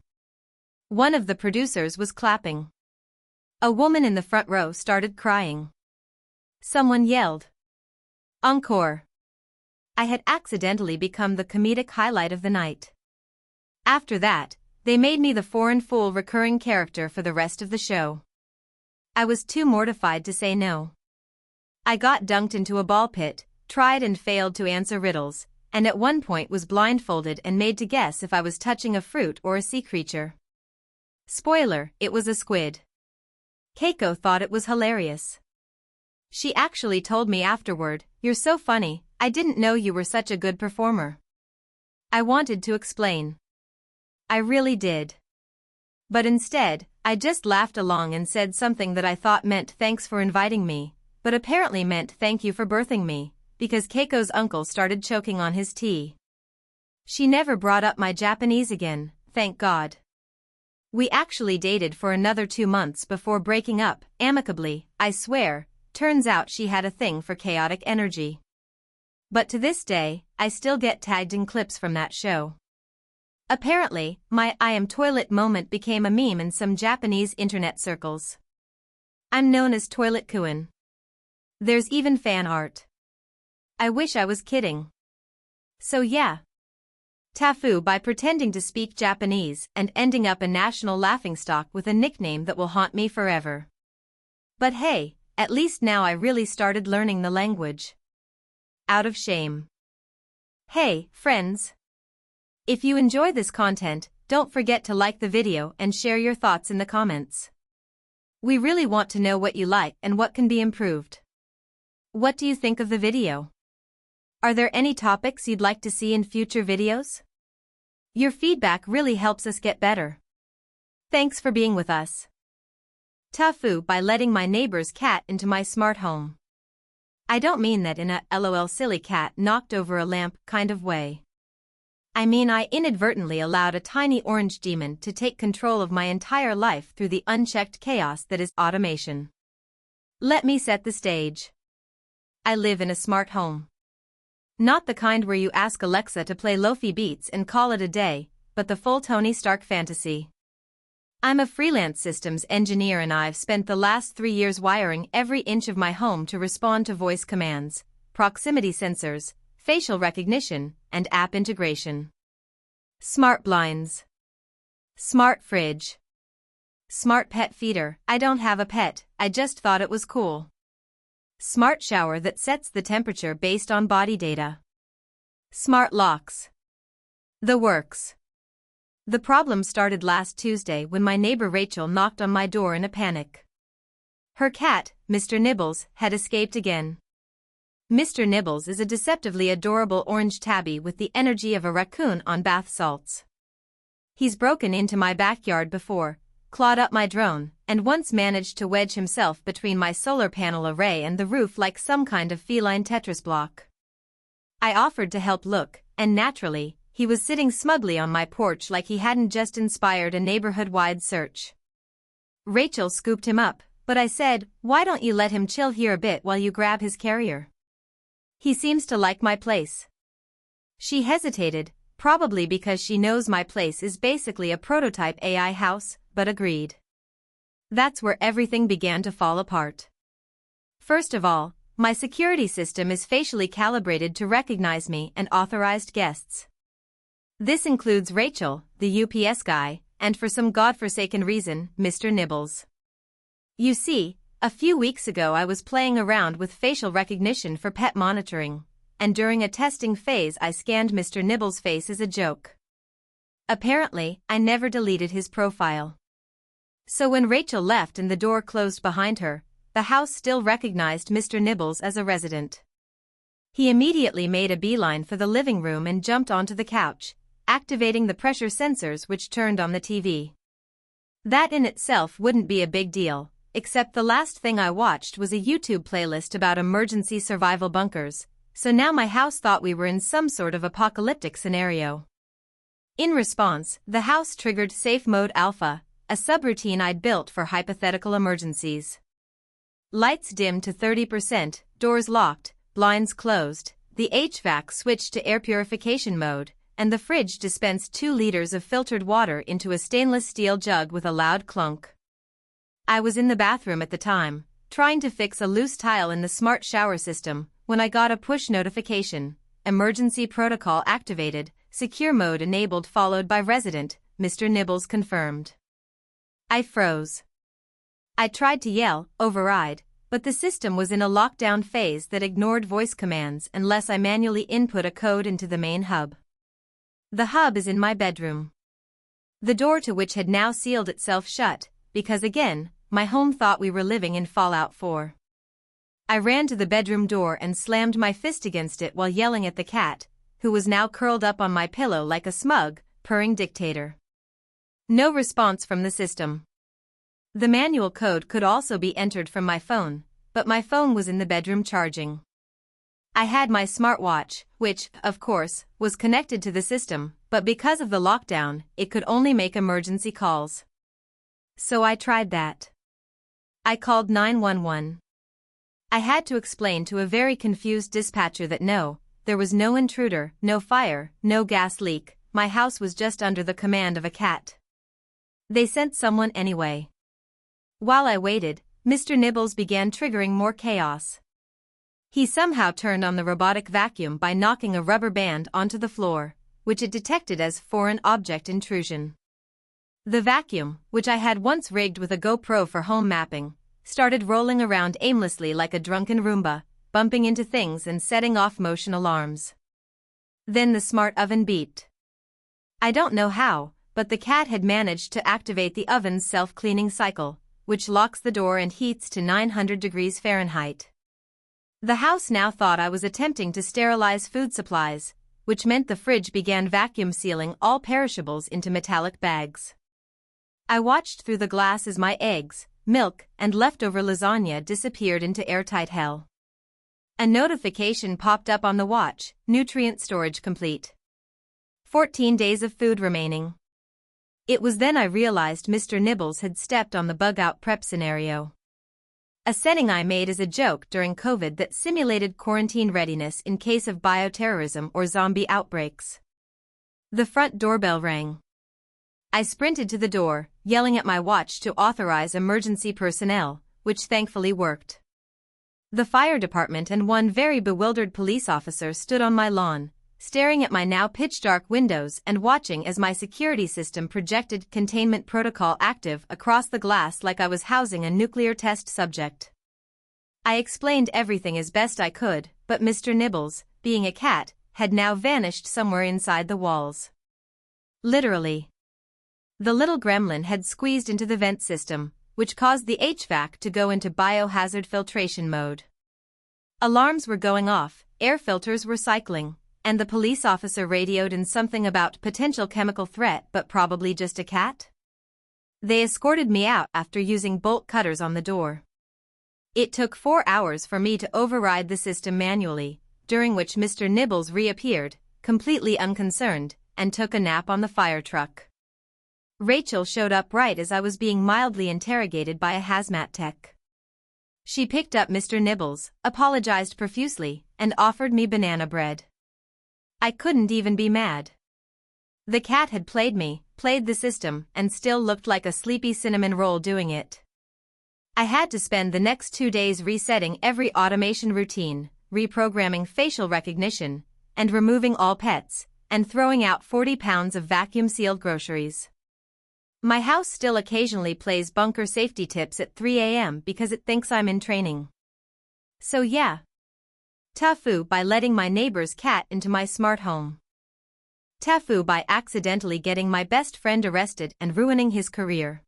One of the producers was clapping. A woman in the front row started crying. Someone yelled. Encore. I had accidentally become the comedic highlight of the night. After that, they made me the foreign fool recurring character for the rest of the show. I was too mortified to say no. I got dunked into a ball pit, tried and failed to answer riddles, and at one point was blindfolded and made to guess if I was touching a fruit or a sea creature. Spoiler, it was a squid. Keiko thought it was hilarious. She actually told me afterward, you're so funny, I didn't know you were such a good performer. I wanted to explain. I really did. But instead, I just laughed along and said something that I thought meant thanks for inviting me, but apparently meant thank you for birthing me, because Keiko's uncle started choking on his tea. She never brought up my Japanese again, thank God. We actually dated for another 2 months before breaking up, amicably, I swear. Turns out she had a thing for chaotic energy. But to this day, I still get tagged in clips from that show. Apparently, my I am toilet moment became a meme in some Japanese internet circles. I'm known as Toilet Kuin. There's even fan art. I wish I was kidding. So yeah. TIFU by pretending to speak Japanese and ending up a national laughingstock with a nickname that will haunt me forever. But hey, at least now I really started learning the language. Out of shame. Hey, friends. If you enjoy this content, don't forget to like the video and share your thoughts in the comments. We really want to know what you like and what can be improved. What do you think of the video? Are there any topics you'd like to see in future videos? Your feedback really helps us get better. Thanks for being with us. TIFU by letting my neighbor's cat into my smart home. I don't mean that in a LOL silly cat knocked over a lamp kind of way. I mean, I inadvertently allowed a tiny orange demon to take control of my entire life through the unchecked chaos that is automation. Let me set the stage. I live in a smart home. Not the kind where you ask Alexa to play lofi beats and call it a day, but the full Tony Stark fantasy. I'm a freelance systems engineer and I've spent the last 3 years wiring every inch of my home to respond to voice commands, proximity sensors, facial recognition, and app integration. Smart blinds. Smart fridge. Smart pet feeder. I don't have a pet, I just thought it was cool. Smart shower that sets the temperature based on body data. Smart locks. The works. The problem started last Tuesday when my neighbor Rachel knocked on my door in a panic. Her cat, Mr. Nibbles, had escaped again. Mr. Nibbles is a deceptively adorable orange tabby with the energy of a raccoon on bath salts. He's broken into my backyard before, clawed up my drone, and once managed to wedge himself between my solar panel array and the roof like some kind of feline Tetris block. I offered to help look, and naturally, he was sitting smugly on my porch like he hadn't just inspired a neighborhood-wide search. Rachel scooped him up, but I said, "Why don't you let him chill here a bit while you grab his carrier? He seems to like my place." She hesitated, probably because she knows my place is basically a prototype AI house, but agreed. That's where everything began to fall apart. First of all, my security system is facially calibrated to recognize me and authorized guests. This includes Rachel, the UPS guy, and for some godforsaken reason, Mr. Nibbles. You see, a few weeks ago I was playing around with facial recognition for pet monitoring, and during a testing phase I scanned Mr. Nibbles' face as a joke. Apparently, I never deleted his profile. So when Rachel left and the door closed behind her, the house still recognized Mr. Nibbles as a resident. He immediately made a beeline for the living room and jumped onto the couch, activating the pressure sensors which turned on the TV. That in itself wouldn't be a big deal, except the last thing I watched was a YouTube playlist about emergency survival bunkers, so now my house thought we were in some sort of apocalyptic scenario. In response, the house triggered Safe Mode Alpha, a subroutine I'd built for hypothetical emergencies. Lights dimmed to 30%, doors locked, blinds closed, the HVAC switched to air purification mode, and the fridge dispensed 2 liters of filtered water into a stainless steel jug with a loud clunk. I was in the bathroom at the time, trying to fix a loose tile in the smart shower system, when I got a push notification, emergency protocol activated, secure mode enabled followed by resident, Mr. Nibbles confirmed. I froze. I tried to yell, override, but the system was in a lockdown phase that ignored voice commands unless I manually input a code into the main hub. The hub is in my bedroom. The door to which had now sealed itself shut, because again, my home thought we were living in Fallout 4. I ran to the bedroom door and slammed my fist against it while yelling at the cat, who was now curled up on my pillow like a smug, purring dictator. No response from the system. The manual code could also be entered from my phone, but my phone was in the bedroom charging. I had my smartwatch, which, of course, was connected to the system, but because of the lockdown, it could only make emergency calls. So I tried that. I called 911. I had to explain to a very confused dispatcher that no, there was no intruder, no fire, no gas leak, my house was just under the command of a cat. They sent someone anyway. While I waited, Mr. Nibbles began triggering more chaos. He somehow turned on the robotic vacuum by knocking a rubber band onto the floor, which it detected as foreign object intrusion. The vacuum, which I had once rigged with a GoPro for home mapping, started rolling around aimlessly like a drunken Roomba, bumping into things and setting off motion alarms. Then the smart oven beeped. I don't know how, but the cat had managed to activate the oven's self-cleaning cycle, which locks the door and heats to 900 degrees Fahrenheit. The house now thought I was attempting to sterilize food supplies, which meant the fridge began vacuum sealing all perishables into metallic bags. I watched through the glass as my eggs, milk, and leftover lasagna disappeared into airtight hell. A notification popped up on the watch, nutrient storage complete. 14 days of food remaining. It was then I realized Mr. Nibbles had stepped on the bug-out prep scenario. A setting I made as a joke during COVID that simulated quarantine readiness in case of bioterrorism or zombie outbreaks. The front doorbell rang. I sprinted to the door, yelling at my watch to authorize emergency personnel, which thankfully worked. The fire department and one very bewildered police officer stood on my lawn, staring at my now pitch-dark windows and watching as my security system projected containment protocol active across the glass like I was housing a nuclear test subject. I explained everything as best I could, but Mr. Nibbles, being a cat, had now vanished somewhere inside the walls. Literally. The little gremlin had squeezed into the vent system, which caused the HVAC to go into biohazard filtration mode. Alarms were going off, air filters were cycling, and the police officer radioed in something about potential chemical threat but probably just a cat. They escorted me out after using bolt cutters on the door. It took 4 hours for me to override the system manually, during which Mr. Nibbles reappeared, completely unconcerned, and took a nap on the fire truck. Rachel showed up right as I was being mildly interrogated by a hazmat tech. She picked up Mr. Nibbles, apologized profusely, and offered me banana bread. I couldn't even be mad. The cat had played the system, and still looked like a sleepy cinnamon roll doing it. I had to spend the next 2 days resetting every automation routine, reprogramming facial recognition, and removing all pets, and throwing out 40 pounds of vacuum-sealed groceries. My house still occasionally plays bunker safety tips at 3 a.m. because it thinks I'm in training. So yeah. TIFU by letting my neighbor's cat into my smart home. TIFU by accidentally getting my best friend arrested and ruining his career.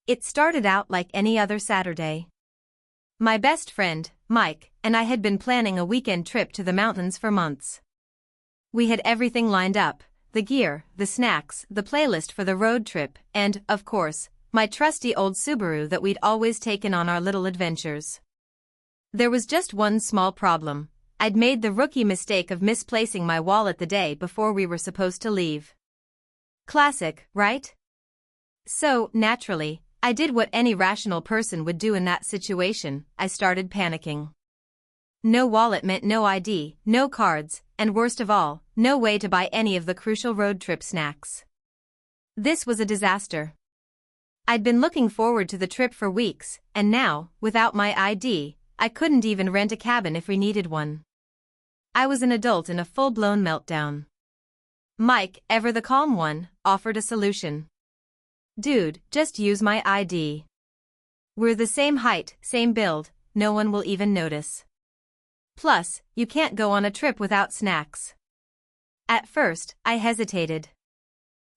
It started out like any other Saturday. My best friend, Mike, and I had been planning a weekend trip to the mountains for months. We had everything lined up, the gear, the snacks, the playlist for the road trip, and, of course, my trusty old Subaru that we'd always taken on our little adventures. There was just one small problem. I'd made the rookie mistake of misplacing my wallet the day before we were supposed to leave. Classic, right? So, naturally, I did what any rational person would do in that situation. I started panicking. No wallet meant no ID, no cards, and worst of all, no way to buy any of the crucial road trip snacks. This was a disaster. I'd been looking forward to the trip for weeks, and now, without my ID, I couldn't even rent a cabin if we needed one. I was an adult in a full-blown meltdown. Mike, ever the calm one, offered a solution. Dude, just use my ID. We're the same height, same build, no one will even notice. Plus, you can't go on a trip without snacks. At first, I hesitated.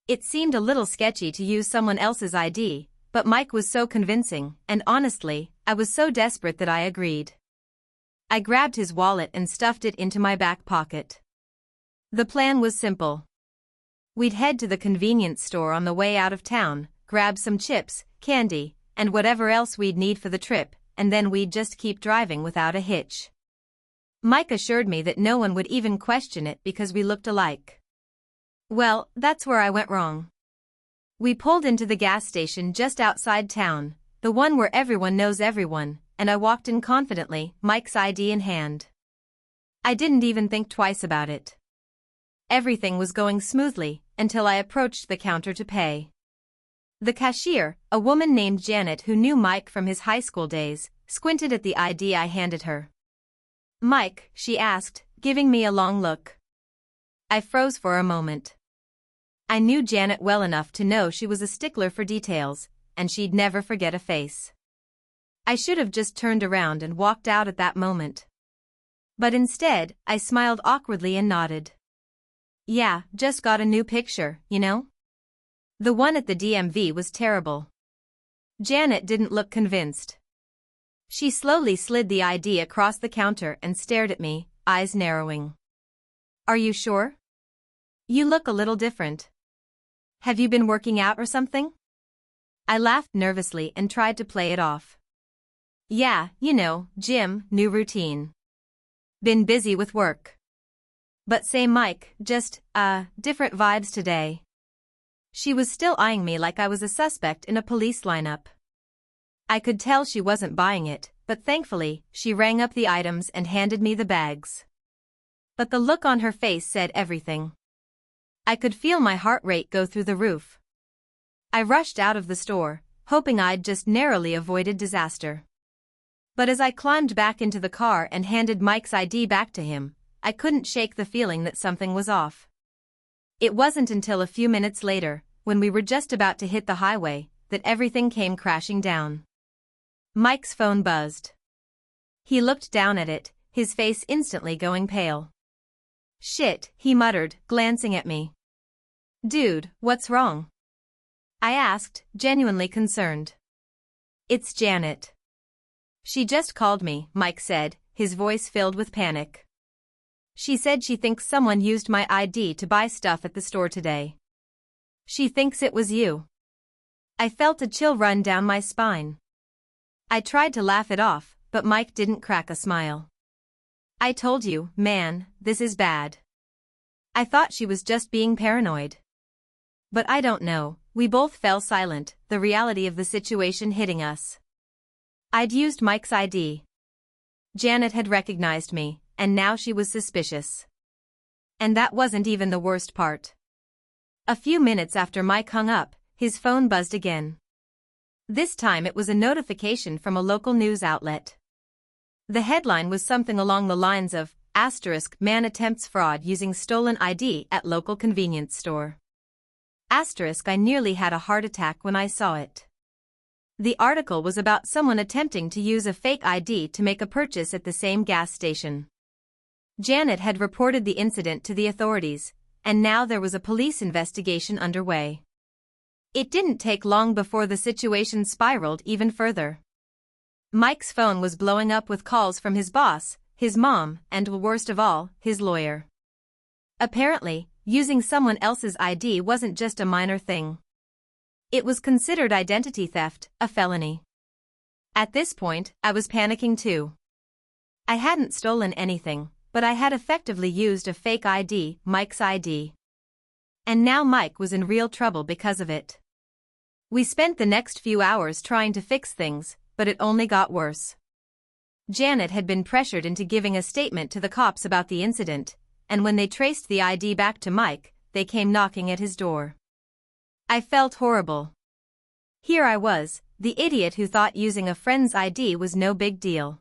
It seemed a little sketchy to use someone else's ID, but Mike was so convincing, and honestly, I was so desperate that I agreed. I grabbed his wallet and stuffed it into my back pocket. The plan was simple. We'd head to the convenience store on the way out of town, grab some chips, candy, and whatever else we'd need for the trip, and then we'd just keep driving without a hitch. Mike assured me that no one would even question it because we looked alike. Well, that's where I went wrong. We pulled into the gas station just outside town, the one where everyone knows everyone, and I walked in confidently, Mike's ID in hand. I didn't even think twice about it. Everything was going smoothly until I approached the counter to pay. The cashier, a woman named Janet who knew Mike from his high school days, squinted at the ID I handed her. "Mike," she asked, giving me a long look. I froze for a moment. I knew Janet well enough to know she was a stickler for details, and she'd never forget a face. I should have just turned around and walked out at that moment. But instead, I smiled awkwardly and nodded. "Yeah, just got a new picture, you know? The one at the DMV was terrible." Janet didn't look convinced. She slowly slid the ID across the counter and stared at me, eyes narrowing. "Are you sure? You look a little different. Have you been working out or something?" I laughed nervously and tried to play it off. "Yeah, you know, gym, new routine. Been busy with work." But say Mike, just, different vibes today. She was still eyeing me like I was a suspect in a police lineup. I could tell she wasn't buying it, but thankfully, she rang up the items and handed me the bags. But the look on her face said everything. I could feel my heart rate go through the roof. I rushed out of the store, hoping I'd just narrowly avoided disaster. But as I climbed back into the car and handed Mike's ID back to him, I couldn't shake the feeling that something was off. It wasn't until a few minutes later, when we were just about to hit the highway, that everything came crashing down. Mike's phone buzzed. He looked down at it, his face instantly going pale. "Shit," he muttered, glancing at me. "Dude, what's wrong?" I asked, genuinely concerned. "It's Janet. She just called me," Mike said, his voice filled with panic. "She said she thinks someone used my ID to buy stuff at the store today. She thinks it was you." I felt a chill run down my spine. I tried to laugh it off, but Mike didn't crack a smile. "I told you, man, this is bad. I thought she was just being paranoid." But I don't know, we both fell silent, the reality of the situation hitting us. I'd used Mike's ID. Janet had recognized me, and now she was suspicious. And that wasn't even the worst part. A few minutes after Mike hung up, his phone buzzed again. This time it was a notification from a local news outlet. The headline was something along the lines of, "Man attempts fraud using stolen ID at local convenience store." I nearly had a heart attack when I saw it. The article was about someone attempting to use a fake ID to make a purchase at the same gas station. Janet had reported the incident to the authorities, and now there was a police investigation underway. It didn't take long before the situation spiraled even further. Mike's phone was blowing up with calls from his boss, his mom, and worst of all, his lawyer. Apparently, using someone else's ID wasn't just a minor thing. It was considered identity theft, a felony. At this point, I was panicking too. I hadn't stolen anything, but I had effectively used a fake ID, Mike's ID. And now Mike was in real trouble because of it. We spent the next few hours trying to fix things, but it only got worse. Janet had been pressured into giving a statement to the cops about the incident, and when they traced the ID back to Mike, they came knocking at his door. I felt horrible. Here I was, the idiot who thought using a friend's ID was no big deal.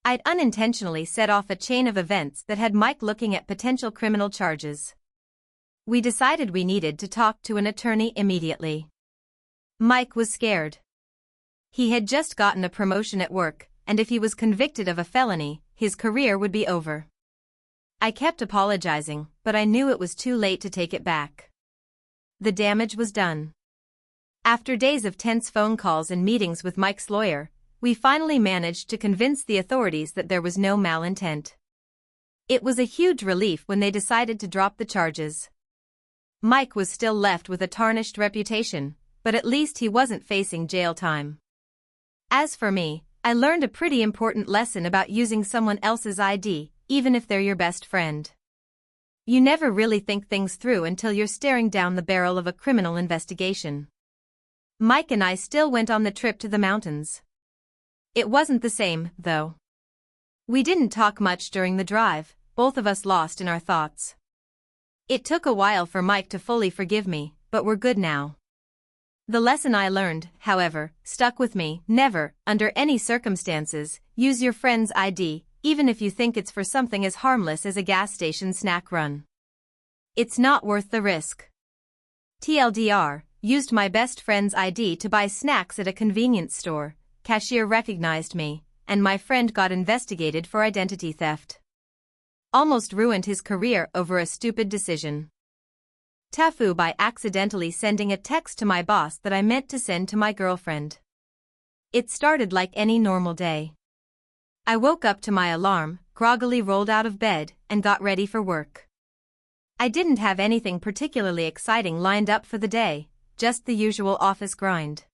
I'd unintentionally set off a chain of events that had Mike looking at potential criminal charges. We decided we needed to talk to an attorney immediately. Mike was scared. He had just gotten a promotion at work, and if he was convicted of a felony, his career would be over. I kept apologizing, but I knew it was too late to take it back. The damage was done. After days of tense phone calls and meetings with Mike's lawyer, we finally managed to convince the authorities that there was no malintent. It was a huge relief when they decided to drop the charges. Mike was still left with a tarnished reputation, but at least he wasn't facing jail time. As for me, I learned a pretty important lesson about using someone else's ID, even if they're your best friend. You never really think things through until you're staring down the barrel of a criminal investigation. Mike and I still went on the trip to the mountains. It wasn't the same, though. We didn't talk much during the drive, both of us lost in our thoughts. It took a while for Mike to fully forgive me, but we're good now. The lesson I learned, however, stuck with me: never, under any circumstances, use your friend's ID, even if you think it's for something as harmless as a gas station snack run. It's not worth the risk. TLDR, used my best friend's ID to buy snacks at a convenience store. Cashier recognized me, and my friend got investigated for identity theft. Almost ruined his career over a stupid decision. TIFU by accidentally sending a text to my boss that I meant to send to my girlfriend. It started like any normal day. I woke up to my alarm, groggily rolled out of bed, and got ready for work. I didn't have anything particularly exciting lined up for the day, just the usual office grind.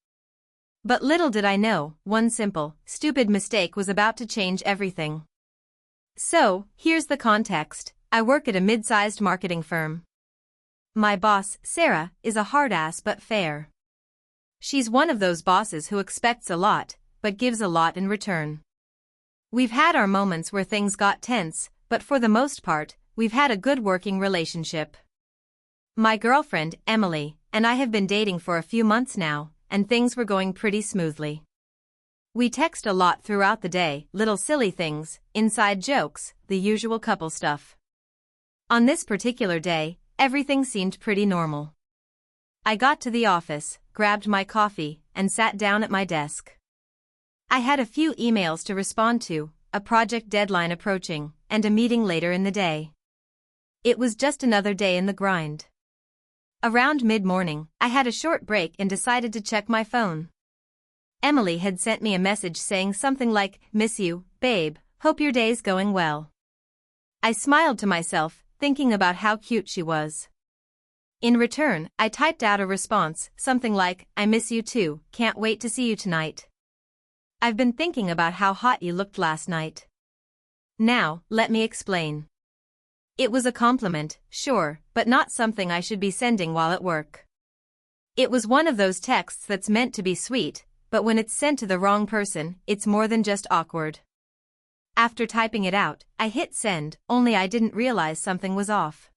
But little did I know, one simple, stupid mistake was about to change everything. So, here's the context. I work at a mid-sized marketing firm. My boss, Sarah, is a hard ass but fair. She's one of those bosses who expects a lot, but gives a lot in return. We've had our moments where things got tense, but for the most part, we've had a good working relationship. My girlfriend, Emily, and I have been dating for a few months now, and things were going pretty smoothly. We text a lot throughout the day, little silly things, inside jokes, the usual couple stuff. On this particular day, everything seemed pretty normal. I got to the office, grabbed my coffee, and sat down at my desk. I had a few emails to respond to, a project deadline approaching, and a meeting later in the day. It was just another day in the grind. Around mid-morning, I had a short break and decided to check my phone. Emily had sent me a message saying something like, "Miss you, babe, hope your day's going well." I smiled to myself, thinking about how cute she was. In return, I typed out a response, something like, "I miss you too, can't wait to see you tonight. I've been thinking about how hot you looked last night." Now, let me explain. It was a compliment, sure, but not something I should be sending while at work. It was one of those texts that's meant to be sweet, but when it's sent to the wrong person, it's more than just awkward. After typing it out, I hit send, only I didn't realize something was off.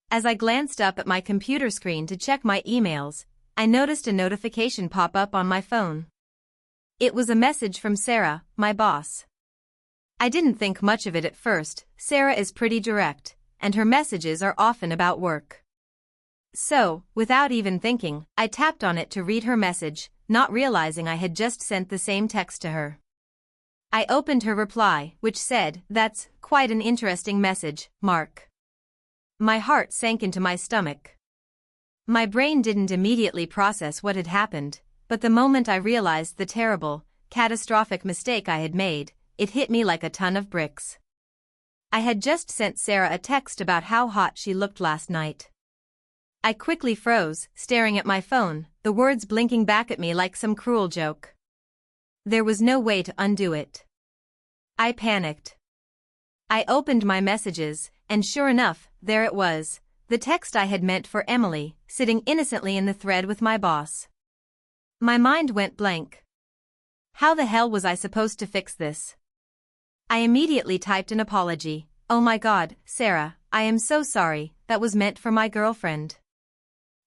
As I glanced up at my computer screen to check my emails, I noticed a notification pop up on my phone. It was a message from Sarah, my boss. I didn't think much of it at first. Sarah is pretty direct, and her messages are often about work. So, without even thinking, I tapped on it to read her message, not realizing I had just sent the same text to her. I opened her reply, which said, "That's quite an interesting message, Mark." My heart sank into my stomach. My brain didn't immediately process what had happened, but the moment I realized the terrible, catastrophic mistake I had made, it hit me like a ton of bricks. I had just sent Sarah a text about how hot she looked last night. I quickly froze, staring at my phone, the words blinking back at me like some cruel joke. There was no way to undo it. I panicked. I opened my messages, and sure enough, there it was, the text I had meant for Emily, sitting innocently in the thread with my boss. My mind went blank. How the hell was I supposed to fix this? I immediately typed an apology. "Oh my God, Sarah, I am so sorry, that was meant for my girlfriend.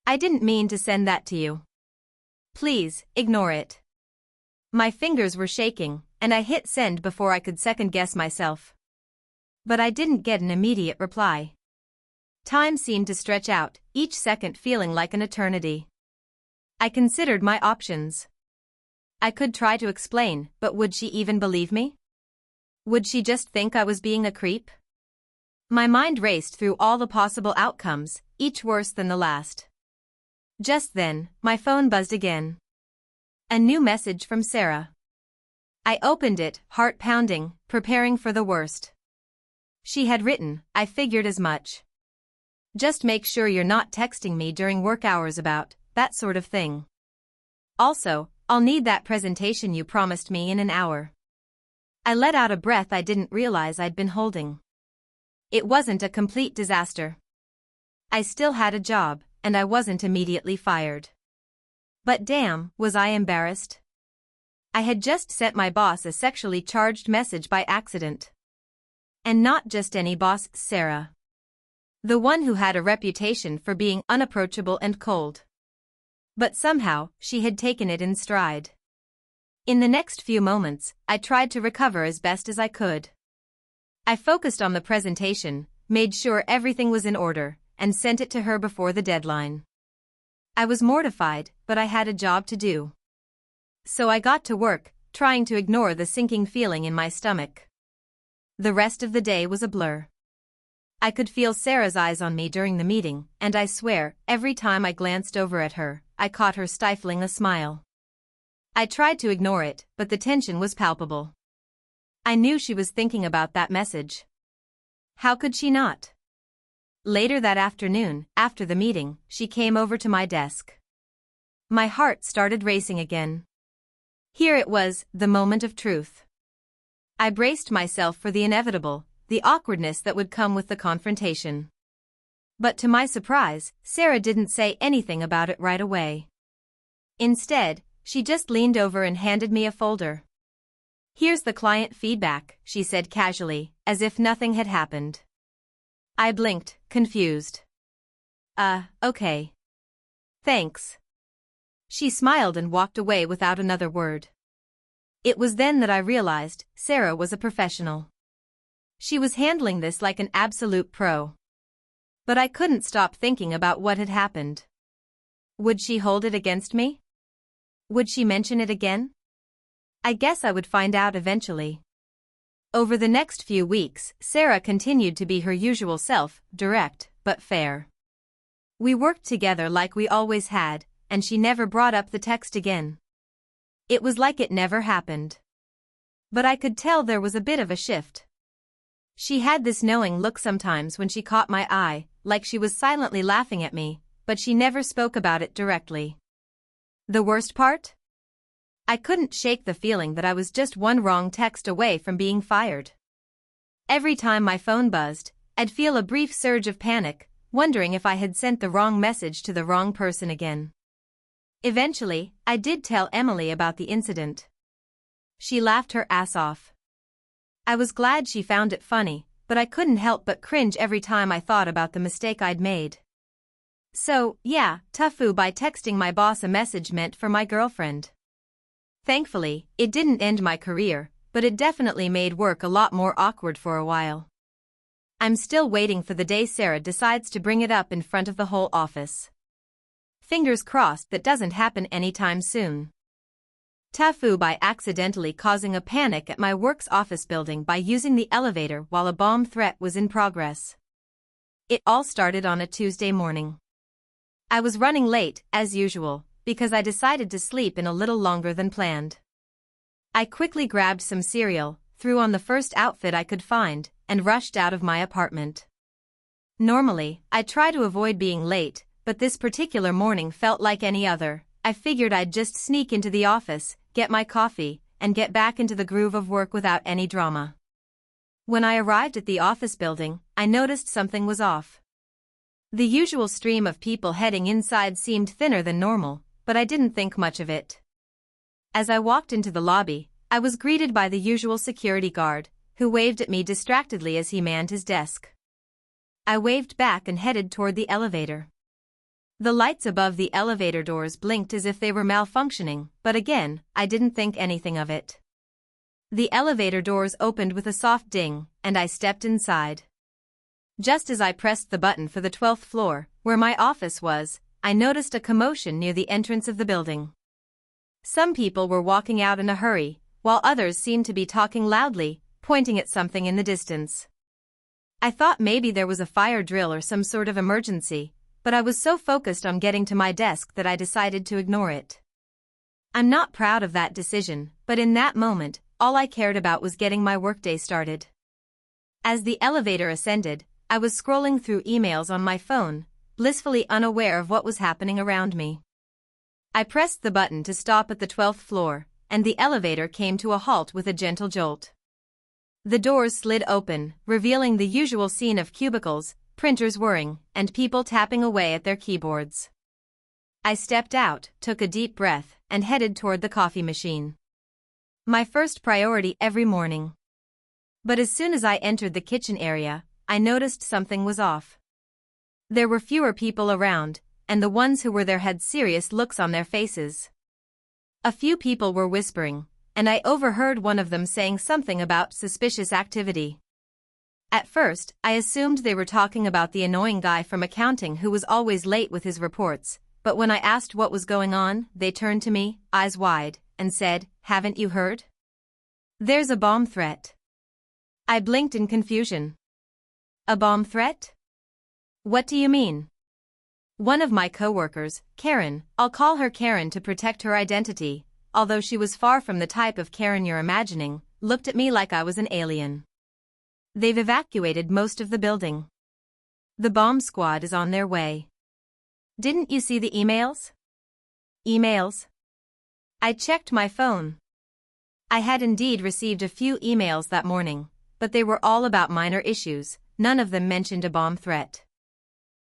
I didn't mean to send that to you. Please, ignore it." My fingers were shaking, and I hit send before I could second-guess myself. But I didn't get an immediate reply. Time seemed to stretch out, each second feeling like an eternity. I considered my options. I could try to explain, but would she even believe me? Would she just think I was being a creep? My mind raced through all the possible outcomes, each worse than the last. Just then, my phone buzzed again. A new message from Sarah. I opened it, heart pounding, preparing for the worst. She had written, "I figured as much. Just make sure you're not texting me during work hours about that sort of thing. Also, I'll need that presentation you promised me in an hour." I let out a breath I didn't realize I'd been holding. It wasn't a complete disaster. I still had a job, and I wasn't immediately fired. But damn, was I embarrassed. I had just sent my boss a sexually charged message by accident. And not just any boss, Sarah. The one who had a reputation for being unapproachable and cold. But somehow, she had taken it in stride. In the next few moments, I tried to recover as best as I could. I focused on the presentation, made sure everything was in order, and sent it to her before the deadline. I was mortified, but I had a job to do. So I got to work, trying to ignore the sinking feeling in my stomach. The rest of the day was a blur. I could feel Sarah's eyes on me during the meeting, and I swear, every time I glanced over at her, I caught her stifling a smile. I tried to ignore it, but the tension was palpable. I knew she was thinking about that message. How could she not? Later that afternoon, after the meeting, she came over to my desk. My heart started racing again. Here it was, the moment of truth. I braced myself for the inevitable, the awkwardness that would come with the confrontation. But to my surprise, Sarah didn't say anything about it right away. Instead, she just leaned over and handed me a folder. "Here's the client feedback," she said casually, as if nothing had happened. I blinked, confused. Okay. Thanks." She smiled and walked away without another word. It was then that I realized Sarah was a professional. She was handling this like an absolute pro. But I couldn't stop thinking about what had happened. Would she hold it against me? Would she mention it again? I guess I would find out eventually. Over the next few weeks, Sarah continued to be her usual self, direct, but fair. We worked together like we always had, and she never brought up the text again. It was like it never happened. But I could tell there was a bit of a shift. She had this knowing look sometimes when she caught my eye, like she was silently laughing at me, but she never spoke about it directly. The worst part? I couldn't shake the feeling that I was just one wrong text away from being fired. Every time my phone buzzed, I'd feel a brief surge of panic, wondering if I had sent the wrong message to the wrong person again. Eventually, I did tell Emily about the incident. She laughed her ass off. I was glad she found it funny, but I couldn't help but cringe every time I thought about the mistake I'd made. So, yeah, TIFU by texting my boss a message meant for my girlfriend. Thankfully, it didn't end my career, but it definitely made work a lot more awkward for a while. I'm still waiting for the day Sarah decides to bring it up in front of the whole office. Fingers crossed that doesn't happen anytime soon. TIFU by accidentally causing a panic at my work's office building by using the elevator while a bomb threat was in progress. It all started on a Tuesday morning. I was running late, as usual, because I decided to sleep in a little longer than planned. I quickly grabbed some cereal, threw on the first outfit I could find, and rushed out of my apartment. Normally, I try to avoid being late, but this particular morning felt like any other. I figured I'd just sneak into the office, get my coffee, and get back into the groove of work without any drama. When I arrived at the office building, I noticed something was off. The usual stream of people heading inside seemed thinner than normal, but I didn't think much of it. As I walked into the lobby, I was greeted by the usual security guard, who waved at me distractedly as he manned his desk. I waved back and headed toward the elevator. The lights above the elevator doors blinked as if they were malfunctioning, but again, I didn't think anything of it. The elevator doors opened with a soft ding, and I stepped inside. Just as I pressed the button for the 12th floor, where my office was, I noticed a commotion near the entrance of the building. Some people were walking out in a hurry, while others seemed to be talking loudly, pointing at something in the distance. I thought maybe there was a fire drill or some sort of emergency, but I was so focused on getting to my desk that I decided to ignore it. I'm not proud of that decision, but in that moment, all I cared about was getting my workday started. As the elevator ascended, I was scrolling through emails on my phone, blissfully unaware of what was happening around me. I pressed the button to stop at the 12th floor, and the elevator came to a halt with a gentle jolt. The doors slid open, revealing the usual scene of cubicles, printers whirring, and people tapping away at their keyboards. I stepped out, took a deep breath, and headed toward the coffee machine. My first priority every morning. But as soon as I entered the kitchen area, I noticed something was off. There were fewer people around, and the ones who were there had serious looks on their faces. A few people were whispering, and I overheard one of them saying something about suspicious activity. At first, I assumed they were talking about the annoying guy from accounting who was always late with his reports, but when I asked what was going on, they turned to me, eyes wide, and said, "Haven't you heard? There's a bomb threat." I blinked in confusion. A bomb threat? What do you mean? One of my coworkers, Karen, I'll call her Karen to protect her identity, although she was far from the type of Karen you're imagining, looked at me like I was an alien. They've evacuated most of the building. The bomb squad is on their way. Didn't you see the emails? Emails? I checked my phone. I had indeed received a few emails that morning, but they were all about minor issues, none of them mentioned a bomb threat.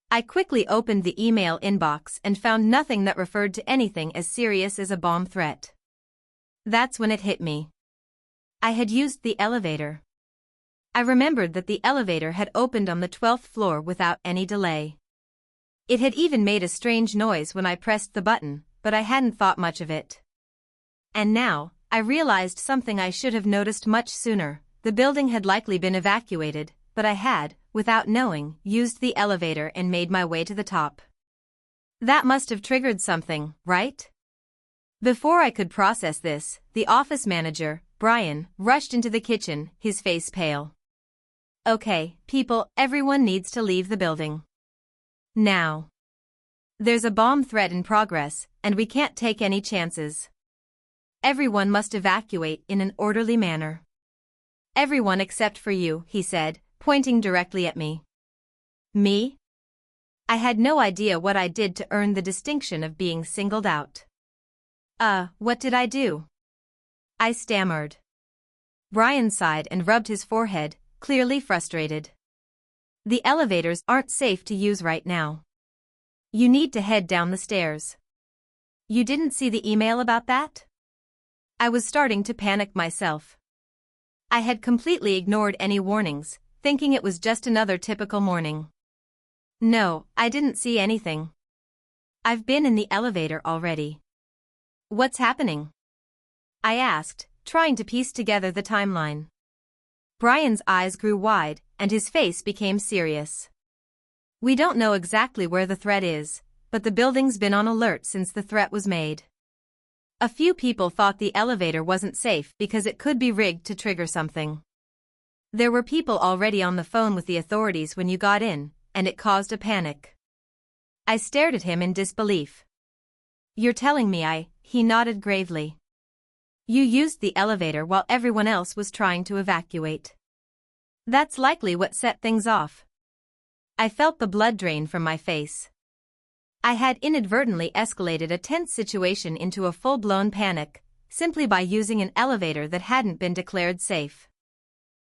I quickly opened the email inbox and found nothing that referred to anything as serious as a bomb threat. That's when it hit me. I had used the elevator. I remembered that the elevator had opened on the 12th floor without any delay. It had even made a strange noise when I pressed the button, but I hadn't thought much of it. And now, I realized something I should have noticed much sooner. The building had likely been evacuated, but I had, without knowing, used the elevator and made my way to the top. That must have triggered something, right? Before I could process this, the office manager, Brian, rushed into the kitchen, his face pale. Okay, people, everyone needs to leave the building. Now. There's a bomb threat in progress, and we can't take any chances. Everyone must evacuate in an orderly manner. Everyone except for you, he said, pointing directly at me. Me? I had no idea what I did to earn the distinction of being singled out. What did I do? I stammered. Brian sighed and rubbed his forehead, clearly frustrated. The elevators aren't safe to use right now. You need to head down the stairs. You didn't see the email about that? I was starting to panic myself. I had completely ignored any warnings, thinking it was just another typical morning. No, I didn't see anything. I've been in the elevator already. What's happening? I asked, trying to piece together the timeline. Brian's eyes grew wide, and his face became serious. We don't know exactly where the threat is, but the building's been on alert since the threat was made. A few people thought the elevator wasn't safe because it could be rigged to trigger something. There were people already on the phone with the authorities when you got in, and it caused a panic. I stared at him in disbelief. You're telling me he nodded gravely. You used the elevator while everyone else was trying to evacuate. That's likely what set things off. I felt the blood drain from my face. I had inadvertently escalated a tense situation into a full-blown panic, simply by using an elevator that hadn't been declared safe.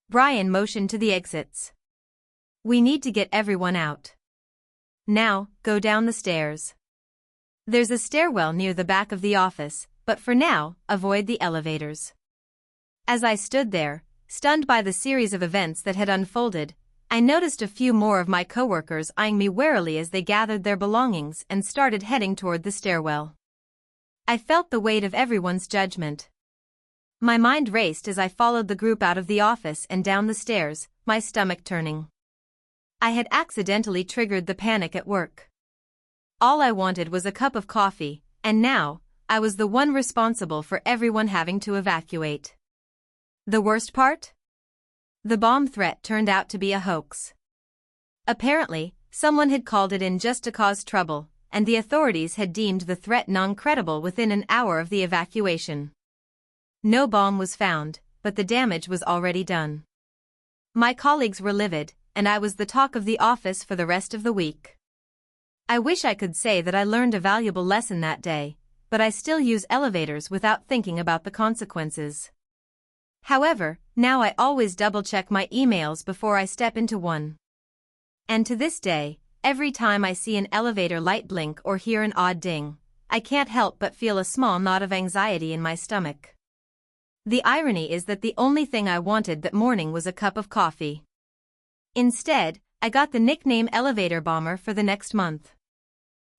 Brian motioned to the exits. We need to get everyone out. Now, go down the stairs. There's a stairwell near the back of the office, but for now, avoid the elevators. As I stood there, stunned by the series of events that had unfolded, I noticed a few more of my coworkers eyeing me warily as they gathered their belongings and started heading toward the stairwell. I felt the weight of everyone's judgment. My mind raced as I followed the group out of the office and down the stairs, my stomach turning. I had accidentally triggered the panic at work. All I wanted was a cup of coffee, and now, I was the one responsible for everyone having to evacuate. The worst part? The bomb threat turned out to be a hoax. Apparently, someone had called it in just to cause trouble, and the authorities had deemed the threat non-credible within an hour of the evacuation. No bomb was found, but the damage was already done. My colleagues were livid, and I was the talk of the office for the rest of the week. I wish I could say that I learned a valuable lesson that day, but I still use elevators without thinking about the consequences. However, now I always double-check my emails before I step into one. And to this day, every time I see an elevator light blink or hear an odd ding, I can't help but feel a small knot of anxiety in my stomach. The irony is that the only thing I wanted that morning was a cup of coffee. Instead, I got the nickname Elevator Bomber for the next month.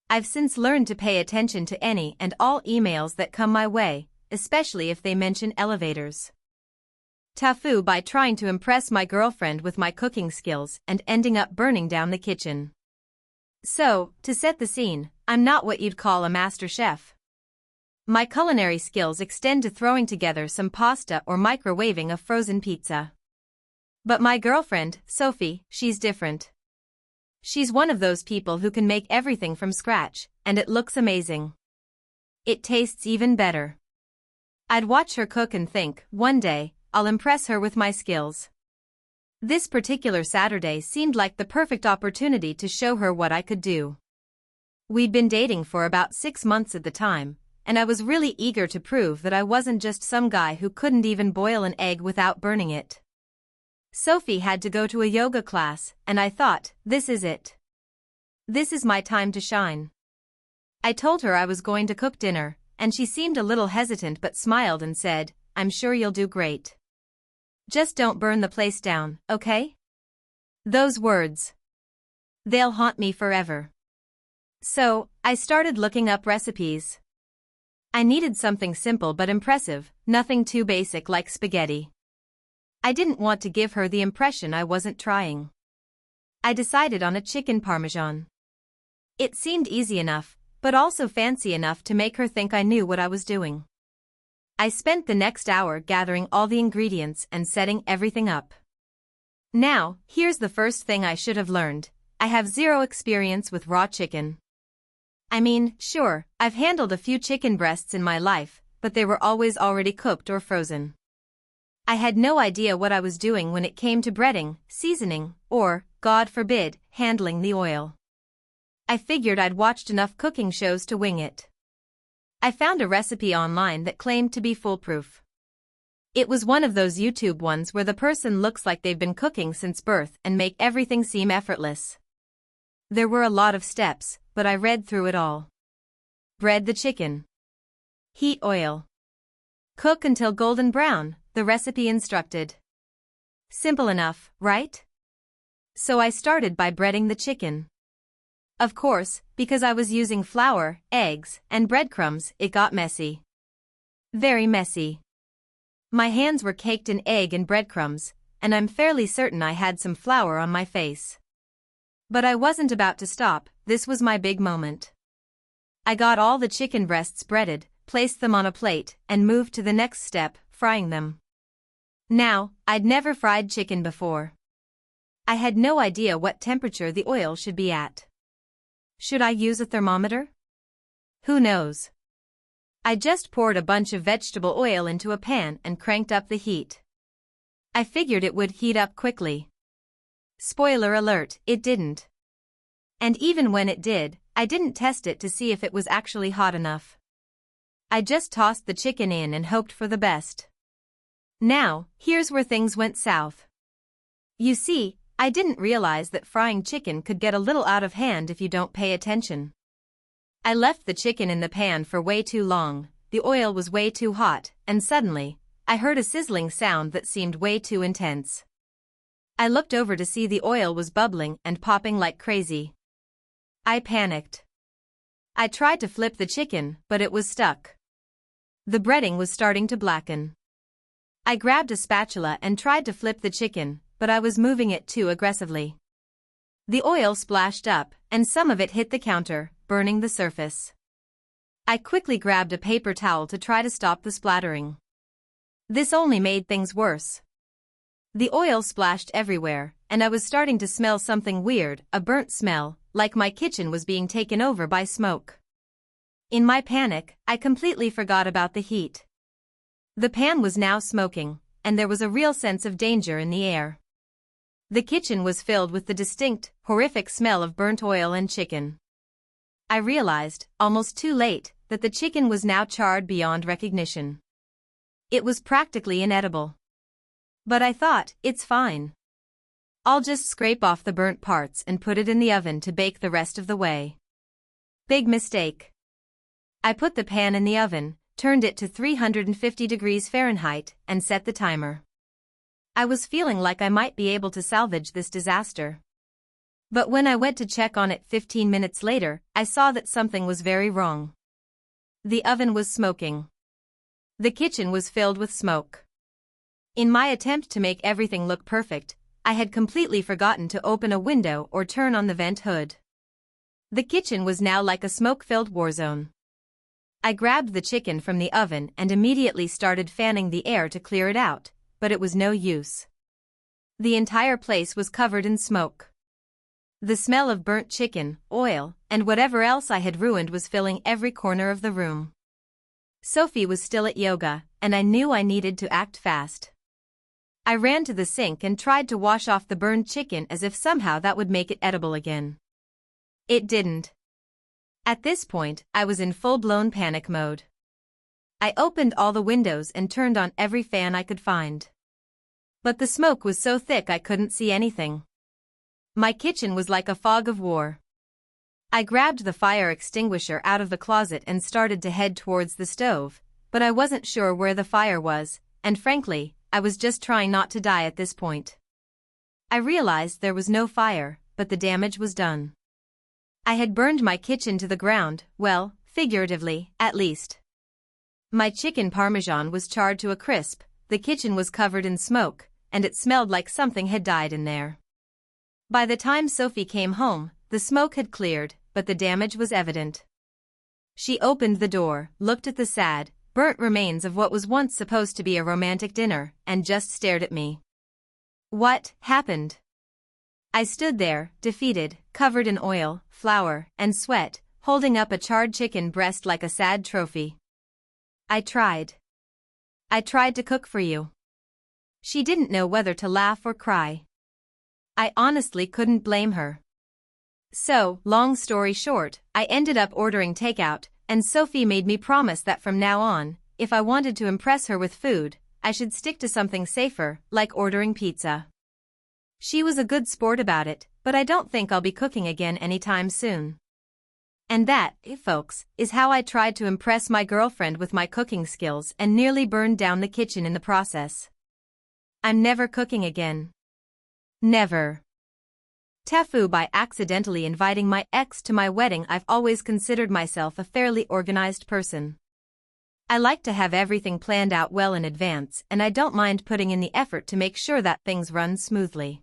I've since learned to pay attention to any and all emails that come my way, especially if they mention elevators. TIFU by trying to impress my girlfriend with my cooking skills and ending up burning down the kitchen. So, to set the scene, I'm not what you'd call a master chef. My culinary skills extend to throwing together some pasta or microwaving a frozen pizza. But my girlfriend, Sophie, she's different. She's one of those people who can make everything from scratch, and it looks amazing. It tastes even better. I'd watch her cook and think, one day, I'll impress her with my skills. This particular Saturday seemed like the perfect opportunity to show her what I could do. We'd been dating for about 6 months at the time, and I was really eager to prove that I wasn't just some guy who couldn't even boil an egg without burning it. Sophie had to go to a yoga class, and I thought, this is it. This is my time to shine. I told her I was going to cook dinner, and she seemed a little hesitant but smiled and said, I'm sure you'll do great. Just don't burn the place down, okay? Those words. They'll haunt me forever. So, I started looking up recipes. I needed something simple but impressive, nothing too basic like spaghetti. I didn't want to give her the impression I wasn't trying. I decided on a chicken parmesan. It seemed easy enough, but also fancy enough to make her think I knew what I was doing. I spent the next hour gathering all the ingredients and setting everything up. Now, here's the first thing I should have learned. I have zero experience with raw chicken. I mean, sure, I've handled a few chicken breasts in my life, but they were always already cooked or frozen. I had no idea what I was doing when it came to breading, seasoning, or, God forbid, handling the oil. I figured I'd watched enough cooking shows to wing it. I found a recipe online that claimed to be foolproof. It was one of those YouTube ones where the person looks like they've been cooking since birth and make everything seem effortless. There were a lot of steps, but I read through it all. Bread the chicken. Heat oil. Cook until golden brown, the recipe instructed. Simple enough, right? So I started by breading the chicken. Of course, because I was using flour, eggs, and breadcrumbs, it got messy. Very messy. My hands were caked in egg and breadcrumbs, and I'm fairly certain I had some flour on my face. But I wasn't about to stop, this was my big moment. I got all the chicken breasts breaded, placed them on a plate, and moved to the next step, frying them. Now, I'd never fried chicken before. I had no idea what temperature the oil should be at. Should I use a thermometer? Who knows? I just poured a bunch of vegetable oil into a pan and cranked up the heat. I figured it would heat up quickly. Spoiler alert, it didn't. And even when it did, I didn't test it to see if it was actually hot enough. I just tossed the chicken in and hoped for the best. Now, here's where things went south. You see, I didn't realize that frying chicken could get a little out of hand if you don't pay attention. I left the chicken in the pan for way too long, the oil was way too hot, and suddenly, I heard a sizzling sound that seemed way too intense. I looked over to see the oil was bubbling and popping like crazy. I panicked. I tried to flip the chicken, but it was stuck. The breading was starting to blacken. I grabbed a spatula and tried to flip the chicken, but I was moving it too aggressively. The oil splashed up, and some of it hit the counter, burning the surface. I quickly grabbed a paper towel to try to stop the splattering. This only made things worse. The oil splashed everywhere, and I was starting to smell something weird, a burnt smell, like my kitchen was being taken over by smoke. In my panic, I completely forgot about the heat. The pan was now smoking, and there was a real sense of danger in the air. The kitchen was filled with the distinct, horrific smell of burnt oil and chicken. I realized, almost too late, that the chicken was now charred beyond recognition. It was practically inedible. But I thought, it's fine. I'll just scrape off the burnt parts and put it in the oven to bake the rest of the way. Big mistake. I put the pan in the oven, turned it to 350 degrees Fahrenheit, and set the timer. I was feeling like I might be able to salvage this disaster. But when I went to check on it 15 minutes later, I saw that something was very wrong. The oven was smoking. The kitchen was filled with smoke. In my attempt to make everything look perfect, I had completely forgotten to open a window or turn on the vent hood. The kitchen was now like a smoke-filled war zone. I grabbed the chicken from the oven and immediately started fanning the air to clear it out, but it was no use. The entire place was covered in smoke. The smell of burnt chicken, oil, and whatever else I had ruined was filling every corner of the room. Sophie was still at yoga, and I knew I needed to act fast. I ran to the sink and tried to wash off the burned chicken as if somehow that would make it edible again. It didn't. At this point, I was in full-blown panic mode. I opened all the windows and turned on every fan I could find. But the smoke was so thick I couldn't see anything. My kitchen was like a fog of war. I grabbed the fire extinguisher out of the closet and started to head towards the stove, but I wasn't sure where the fire was, and frankly, I was just trying not to die at this point. I realized there was no fire, but the damage was done. I had burned my kitchen to the ground, well, figuratively, at least. My chicken parmesan was charred to a crisp, the kitchen was covered in smoke, and it smelled like something had died in there. By the time Sophie came home, the smoke had cleared, but the damage was evident. She opened the door, looked at the sad, burnt remains of what was once supposed to be a romantic dinner, and just stared at me. What happened? I stood there, defeated, covered in oil, flour, and sweat, holding up a charred chicken breast like a sad trophy. I tried to cook for you. She didn't know whether to laugh or cry. I honestly couldn't blame her. So, long story short, I ended up ordering takeout, and Sophie made me promise that from now on, if I wanted to impress her with food, I should stick to something safer, like ordering pizza. She was a good sport about it, but I don't think I'll be cooking again anytime soon. And that, folks, is how I tried to impress my girlfriend with my cooking skills and nearly burned down the kitchen in the process. I'm never cooking again. Never. TIFU. By accidentally inviting my ex to my wedding. I've always considered myself a fairly organized person. I like to have everything planned out well in advance, and I don't mind putting in the effort to make sure that things run smoothly.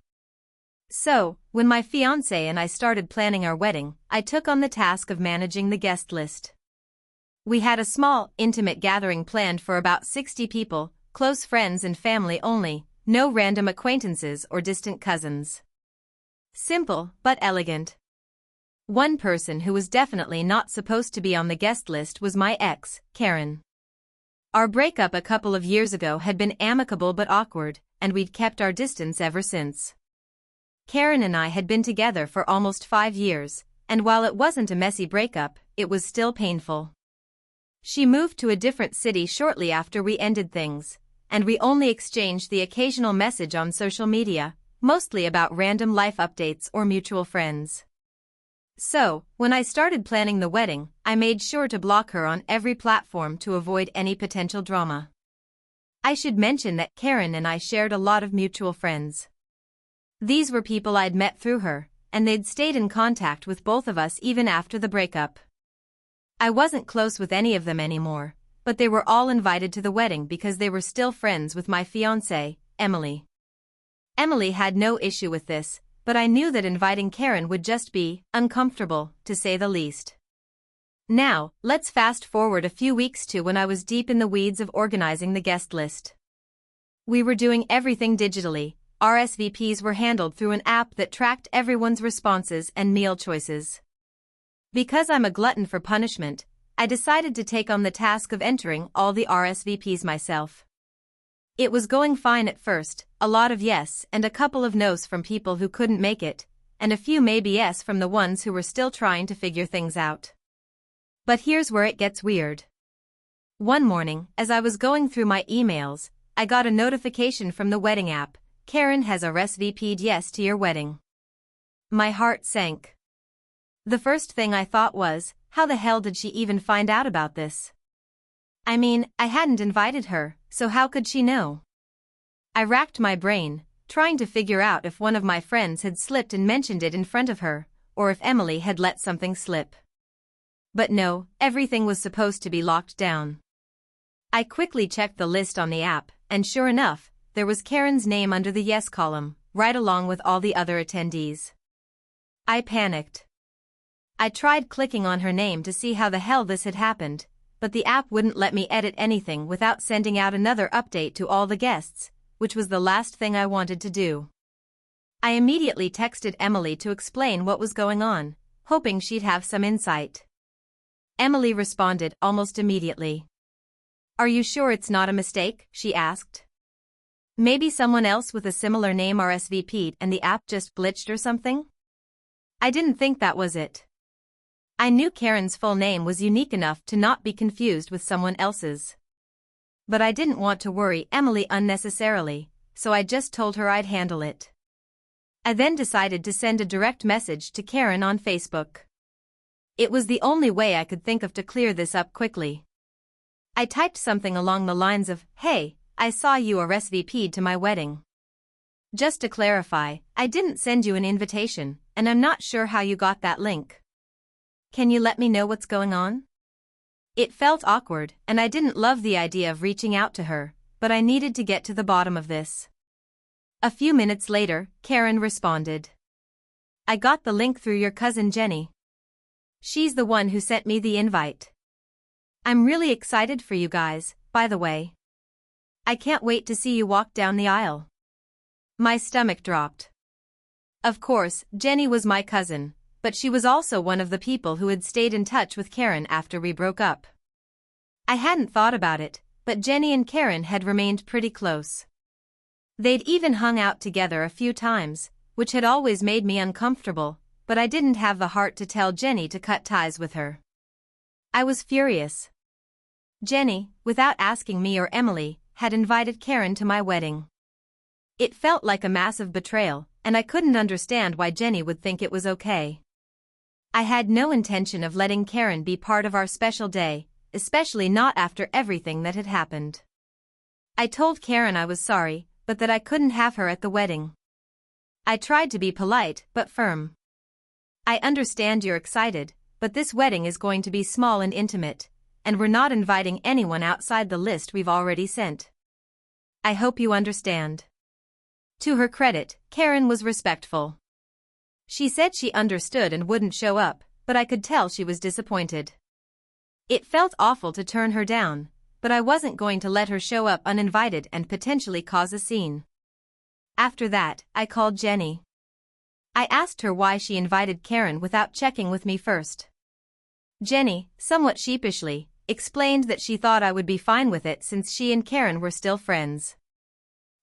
So, when my fiancé and I started planning our wedding, I took on the task of managing the guest list. We had a small, intimate gathering planned for about 60 people, close friends and family only, no random acquaintances or distant cousins. Simple, but elegant. One person who was definitely not supposed to be on the guest list was my ex, Karen. Our breakup a couple of years ago had been amicable but awkward, and we'd kept our distance ever since. Karen and I had been together for almost 5 years, and while it wasn't a messy breakup, it was still painful. She moved to a different city shortly after we ended things, and we only exchanged the occasional message on social media, mostly about random life updates or mutual friends. So, when I started planning the wedding, I made sure to block her on every platform to avoid any potential drama. I should mention that Karen and I shared a lot of mutual friends. These were people I'd met through her, and they'd stayed in contact with both of us even after the breakup. I wasn't close with any of them anymore, but they were all invited to the wedding because they were still friends with my fiancée, Emily. Emily had no issue with this, but I knew that inviting Karen would just be uncomfortable, to say the least. Now, let's fast forward a few weeks to when I was deep in the weeds of organizing the guest list. We were doing everything digitally. RSVPs were handled through an app that tracked everyone's responses and meal choices. Because I'm a glutton for punishment, I decided to take on the task of entering all the RSVPs myself. It was going fine at first, a lot of yes and a couple of no's from people who couldn't make it, and a few maybe yes from the ones who were still trying to figure things out. But here's where it gets weird. One morning, as I was going through my emails, I got a notification from the wedding app. Karen has RSVP'd yes to your wedding. My heart sank. The first thing I thought was, how the hell did she even find out about this? I mean, I hadn't invited her, so how could she know? I racked my brain, trying to figure out if one of my friends had slipped and mentioned it in front of her, or if Emily had let something slip. But no, everything was supposed to be locked down. I quickly checked the list on the app, and sure enough, there was Karen's name under the yes column, right along with all the other attendees. I panicked. I tried clicking on her name to see how the hell this had happened, but the app wouldn't let me edit anything without sending out another update to all the guests, which was the last thing I wanted to do. I immediately texted Emily to explain what was going on, hoping she'd have some insight. Emily responded almost immediately. "Are you sure it's not a mistake?" she asked. "Maybe someone else with a similar name RSVP'd and the app just glitched or something?" I didn't think that was it. I knew Karen's full name was unique enough to not be confused with someone else's. But I didn't want to worry Emily unnecessarily, so I just told her I'd handle it. I then decided to send a direct message to Karen on Facebook. It was the only way I could think of to clear this up quickly. I typed something along the lines of, "Hey, I saw you RSVP'd to my wedding. Just to clarify, I didn't send you an invitation, and I'm not sure how you got that link. Can you let me know what's going on?" It felt awkward, and I didn't love the idea of reaching out to her, but I needed to get to the bottom of this. A few minutes later, Karen responded. "I got the link through your cousin Jenny. She's the one who sent me the invite. I'm really excited for you guys, by the way. I can't wait to see you walk down the aisle." My stomach dropped. Of course, Jenny was my cousin, but she was also one of the people who had stayed in touch with Karen after we broke up. I hadn't thought about it, but Jenny and Karen had remained pretty close. They'd even hung out together a few times, which had always made me uncomfortable, but I didn't have the heart to tell Jenny to cut ties with her. I was furious. Jenny, without asking me or Emily, had invited Karen to my wedding. It felt like a massive betrayal, and I couldn't understand why Jenny would think it was okay. I had no intention of letting Karen be part of our special day, especially not after everything that had happened. I told Karen I was sorry, but that I couldn't have her at the wedding. I tried to be polite but firm. "I understand you're excited, but this wedding is going to be small and intimate, and we're not inviting anyone outside the list we've already sent. I hope you understand." To her credit, Karen was respectful. She said she understood and wouldn't show up, but I could tell she was disappointed. It felt awful to turn her down, but I wasn't going to let her show up uninvited and potentially cause a scene. After that, I called Jenny. I asked her why she invited Karen without checking with me first. Jenny, somewhat sheepishly, explained that she thought I would be fine with it since she and Karen were still friends.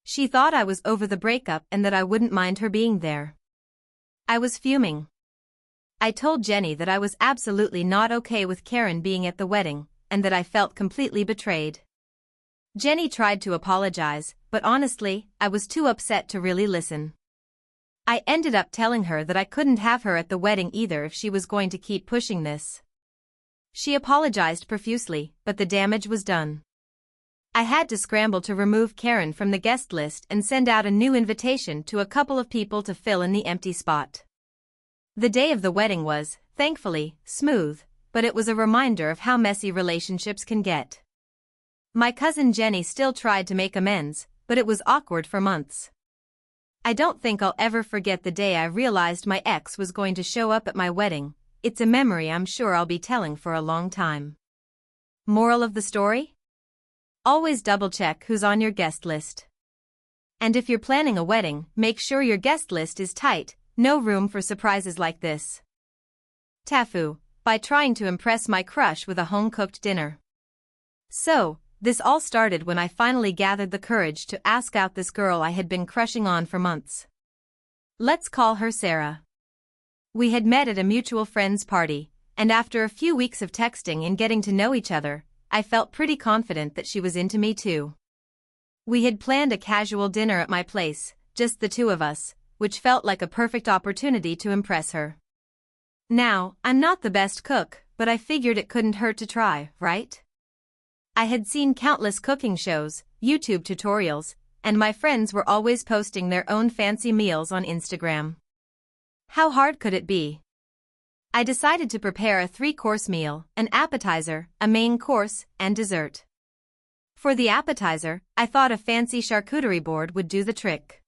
She thought I was over the breakup and that I wouldn't mind her being there. I was fuming. I told Jenny that I was absolutely not okay with Karen being at the wedding, and that I felt completely betrayed. Jenny tried to apologize, but honestly, I was too upset to really listen. I ended up telling her that I couldn't have her at the wedding either if she was going to keep pushing this. She apologized profusely, but the damage was done. I had to scramble to remove Karen from the guest list and send out a new invitation to a couple of people to fill in the empty spot. The day of the wedding was, thankfully, smooth, but it was a reminder of how messy relationships can get. My cousin Jenny still tried to make amends, but it was awkward for months. I don't think I'll ever forget the day I realized my ex was going to show up at my wedding. It's a memory I'm sure I'll be telling for a long time. Moral of the story? Always double-check who's on your guest list. And if you're planning a wedding, make sure your guest list is tight, no room for surprises like this. TIFU, by trying to impress my crush with a home-cooked dinner. So, this all started when I finally gathered the courage to ask out this girl I had been crushing on for months. Let's call her Sarah. We had met at a mutual friend's party, and after a few weeks of texting and getting to know each other, I felt pretty confident that she was into me too. We had planned a casual dinner at my place, just the two of us, which felt like a perfect opportunity to impress her. Now, I'm not the best cook, but I figured it couldn't hurt to try, right? I had seen countless cooking shows, YouTube tutorials, and my friends were always posting their own fancy meals on Instagram. How hard could it be? I decided to prepare a 3-course meal, an appetizer, a main course, and dessert. For the appetizer, I thought a fancy charcuterie board would do the trick.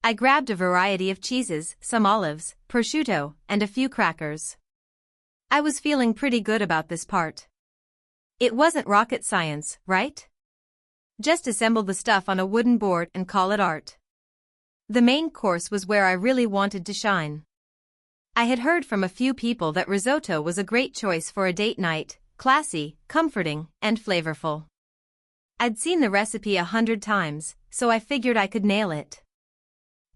I grabbed a variety of cheeses, some olives, prosciutto, and a few crackers. I was feeling pretty good about this part. It wasn't rocket science, right? Just assemble the stuff on a wooden board and call it art. The main course was where I really wanted to shine. I had heard from a few people that risotto was a great choice for a date night, classy, comforting, and flavorful. I'd seen the recipe 100 times, so I figured I could nail it.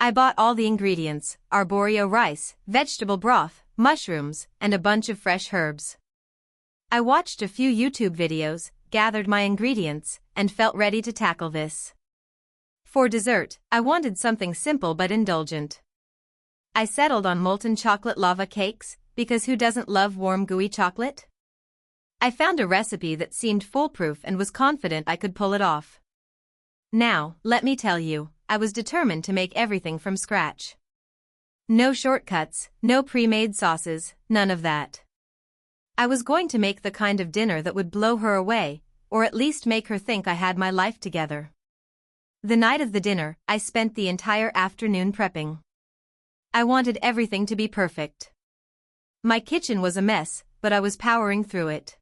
I bought all the ingredients, arborio rice, vegetable broth, mushrooms, and a bunch of fresh herbs. I watched a few YouTube videos, gathered my ingredients, and felt ready to tackle this. For dessert, I wanted something simple but indulgent. I settled on molten chocolate lava cakes, because who doesn't love warm gooey chocolate? I found a recipe that seemed foolproof and was confident I could pull it off. Now, let me tell you, I was determined to make everything from scratch. No shortcuts, no pre-made sauces, none of that. I was going to make the kind of dinner that would blow her away, or at least make her think I had my life together. The night of the dinner, I spent the entire afternoon prepping. I wanted everything to be perfect. My kitchen was a mess, but I was powering through it.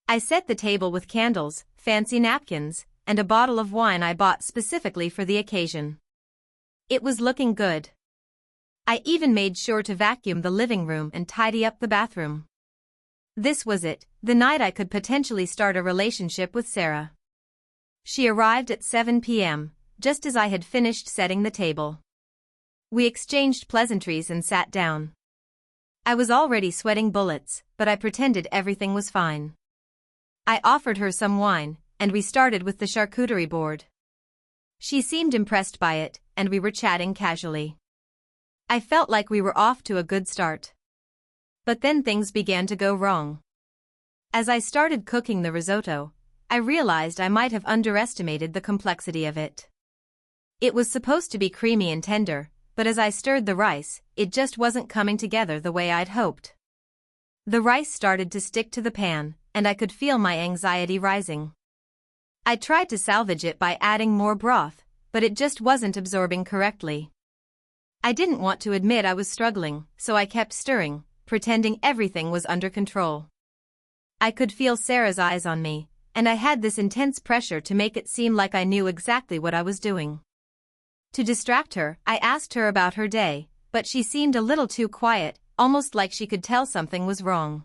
I set the table with candles, fancy napkins, and a bottle of wine I bought specifically for the occasion. It was looking good. I even made sure to vacuum the living room and tidy up the bathroom. This was it, the night I could potentially start a relationship with Sarah. She arrived at 7 p.m., just as I had finished setting the table. We exchanged pleasantries and sat down. I was already sweating bullets, but I pretended everything was fine. I offered her some wine, and we started with the charcuterie board. She seemed impressed by it, and we were chatting casually. I felt like we were off to a good start. But then things began to go wrong. As I started cooking the risotto, I realized I might have underestimated the complexity of it. It was supposed to be creamy and tender, but as I stirred the rice, it just wasn't coming together the way I'd hoped. The rice started to stick to the pan, and I could feel my anxiety rising. I tried to salvage it by adding more broth, but it just wasn't absorbing correctly. I didn't want to admit I was struggling, so I kept stirring, pretending everything was under control. I could feel Sarah's eyes on me, and I had this intense pressure to make it seem like I knew exactly what I was doing. To distract her, I asked her about her day, but she seemed a little too quiet, almost like she could tell something was wrong.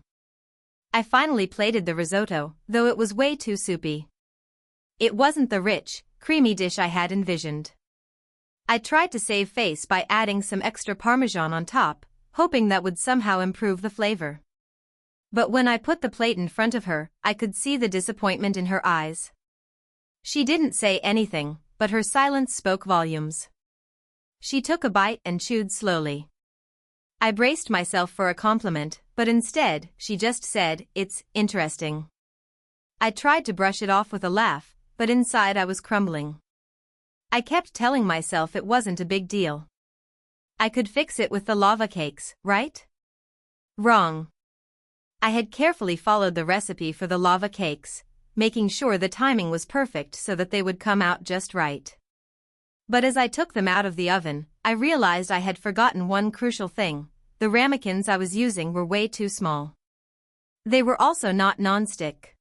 I finally plated the risotto, though it was way too soupy. It wasn't the rich, creamy dish I had envisioned. I tried to save face by adding some extra Parmesan on top, hoping that would somehow improve the flavor. But when I put the plate in front of her, I could see the disappointment in her eyes. She didn't say anything, but her silence spoke volumes. She took a bite and chewed slowly. I braced myself for a compliment, but instead, she just said, "It's interesting." I tried to brush it off with a laugh, but inside I was crumbling. I kept telling myself it wasn't a big deal. I could fix it with the lava cakes, right? Wrong. I had carefully followed the recipe for the lava cakes, making sure the timing was perfect so that they would come out just right. But as I took them out of the oven, I realized I had forgotten one crucial thing: the ramekins I was using were way too small. They were also not non-stick.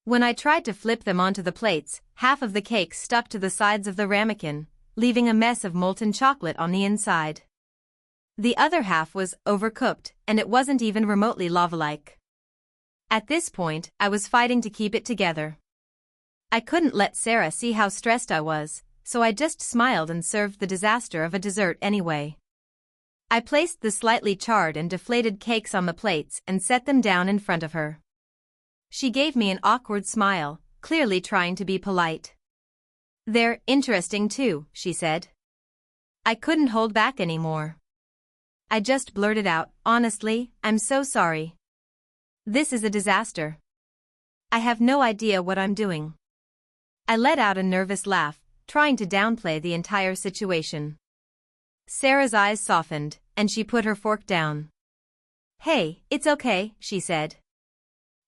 When I tried to flip them onto the plates, half of the cake stuck to the sides of the ramekin, leaving a mess of molten chocolate on the inside. The other half was overcooked, and it wasn't even remotely lava-like. At this point, I was fighting to keep it together. I couldn't let Sarah see how stressed I was, so I just smiled and served the disaster of a dessert anyway. I placed the slightly charred and deflated cakes on the plates and set them down in front of her. She gave me an awkward smile, clearly trying to be polite. "They're interesting too," she said. I couldn't hold back anymore. I just blurted out, "Honestly, I'm so sorry. This is a disaster. I have no idea what I'm doing." I let out a nervous laugh, trying to downplay the entire situation. Sarah's eyes softened, and she put her fork down. "Hey, it's okay," she said.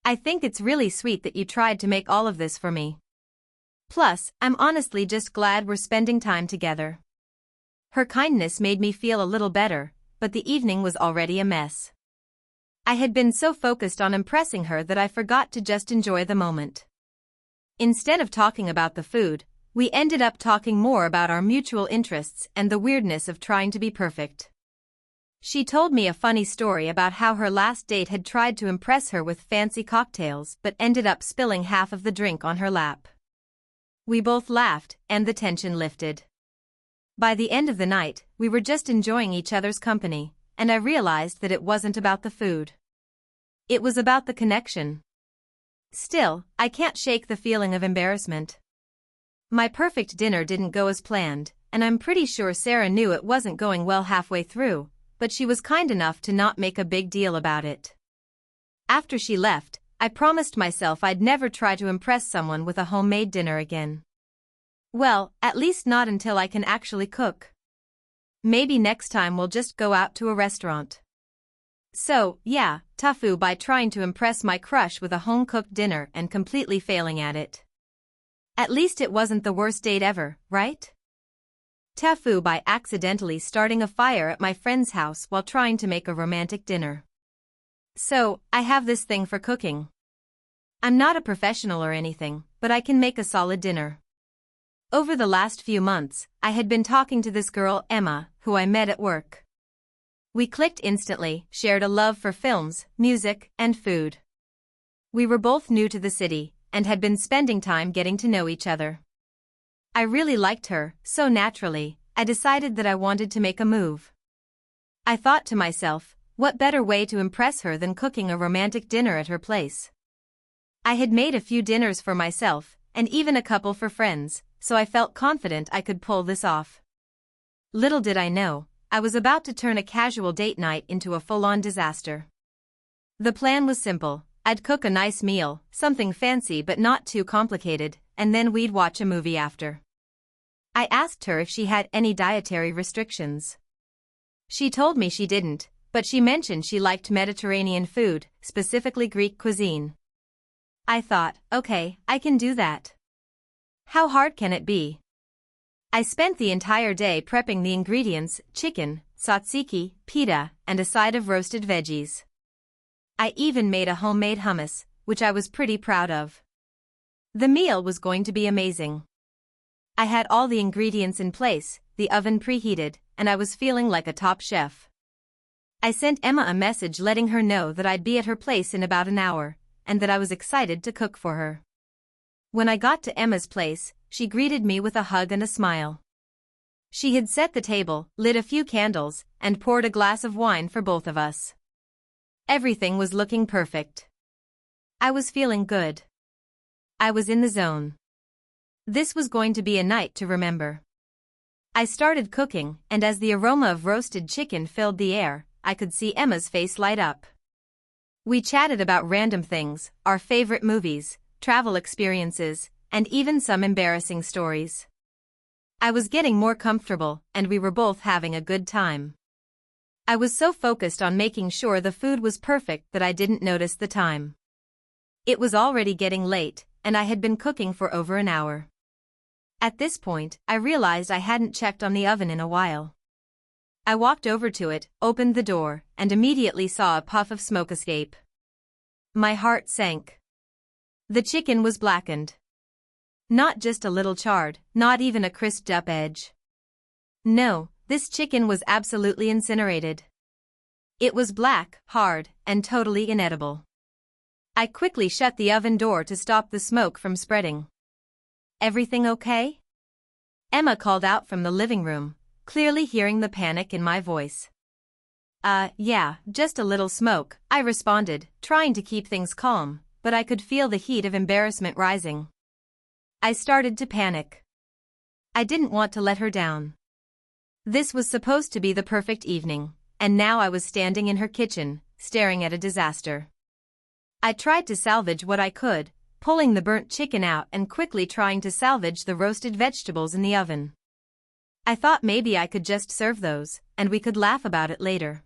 "I think it's really sweet that you tried to make all of this for me. Plus, I'm honestly just glad we're spending time together." Her kindness made me feel a little better, but the evening was already a mess. I had been so focused on impressing her that I forgot to just enjoy the moment. Instead of talking about the food, we ended up talking more about our mutual interests and the weirdness of trying to be perfect. She told me a funny story about how her last date had tried to impress her with fancy cocktails but ended up spilling half of the drink on her lap. We both laughed, and the tension lifted. By the end of the night, we were just enjoying each other's company, and I realized that it wasn't about the food. It was about the connection. Still, I can't shake the feeling of embarrassment. My perfect dinner didn't go as planned, and I'm pretty sure Sarah knew it wasn't going well halfway through, but she was kind enough to not make a big deal about it. After she left, I promised myself I'd never try to impress someone with a homemade dinner again. Well, at least not until I can actually cook. Maybe next time we'll just go out to a restaurant. So, yeah, TIFU by trying to impress my crush with a home-cooked dinner and completely failing at it. At least it wasn't the worst date ever, right? TIFU by accidentally starting a fire at my friend's house while trying to make a romantic dinner. So, I have this thing for cooking. I'm not a professional or anything, but I can make a solid dinner. Over the last few months, I had been talking to this girl, Emma, who I met at work. We clicked instantly, shared a love for films, music, and food. We were both new to the city, and had been spending time getting to know each other. I really liked her, so naturally, I decided that I wanted to make a move. I thought to myself, what better way to impress her than cooking a romantic dinner at her place? I had made a few dinners for myself, and even a couple for friends, so I felt confident I could pull this off. Little did I know, I was about to turn a casual date night into a full-on disaster. The plan was simple. I'd cook a nice meal, something fancy but not too complicated, and then we'd watch a movie after. I asked her if she had any dietary restrictions. She told me she didn't, but she mentioned she liked Mediterranean food, specifically Greek cuisine. I thought, okay, I can do that. How hard can it be? I spent the entire day prepping the ingredients: chicken, tzatziki, pita, and a side of roasted veggies. I even made a homemade hummus, which I was pretty proud of. The meal was going to be amazing. I had all the ingredients in place, the oven preheated, and I was feeling like a top chef. I sent Emma a message letting her know that I'd be at her place in about an hour, and that I was excited to cook for her. When I got to Emma's place, she greeted me with a hug and a smile. She had set the table, lit a few candles, and poured a glass of wine for both of us. Everything was looking perfect. I was feeling good. I was in the zone. This was going to be a night to remember. I started cooking, and as the aroma of roasted chicken filled the air, I could see Emma's face light up. We chatted about random things, our favorite movies, travel experiences, and even some embarrassing stories. I was getting more comfortable, and we were both having a good time. I was so focused on making sure the food was perfect that I didn't notice the time. It was already getting late, and I had been cooking for over an hour. At this point, I realized I hadn't checked on the oven in a while. I walked over to it, opened the door, and immediately saw a puff of smoke escape. My heart sank. The chicken was blackened. Not just a little charred, not even a crisped up edge. No, this chicken was absolutely incinerated. It was black, hard, and totally inedible. I quickly shut the oven door to stop the smoke from spreading. Everything okay? Emma called out from the living room, clearly hearing the panic in my voice. Yeah, just a little smoke, I responded, trying to keep things calm, but I could feel the heat of embarrassment rising. I started to panic. I didn't want to let her down. This was supposed to be the perfect evening, and now I was standing in her kitchen, staring at a disaster. I tried to salvage what I could, pulling the burnt chicken out and quickly trying to salvage the roasted vegetables in the oven. I thought maybe I could just serve those, and we could laugh about it later.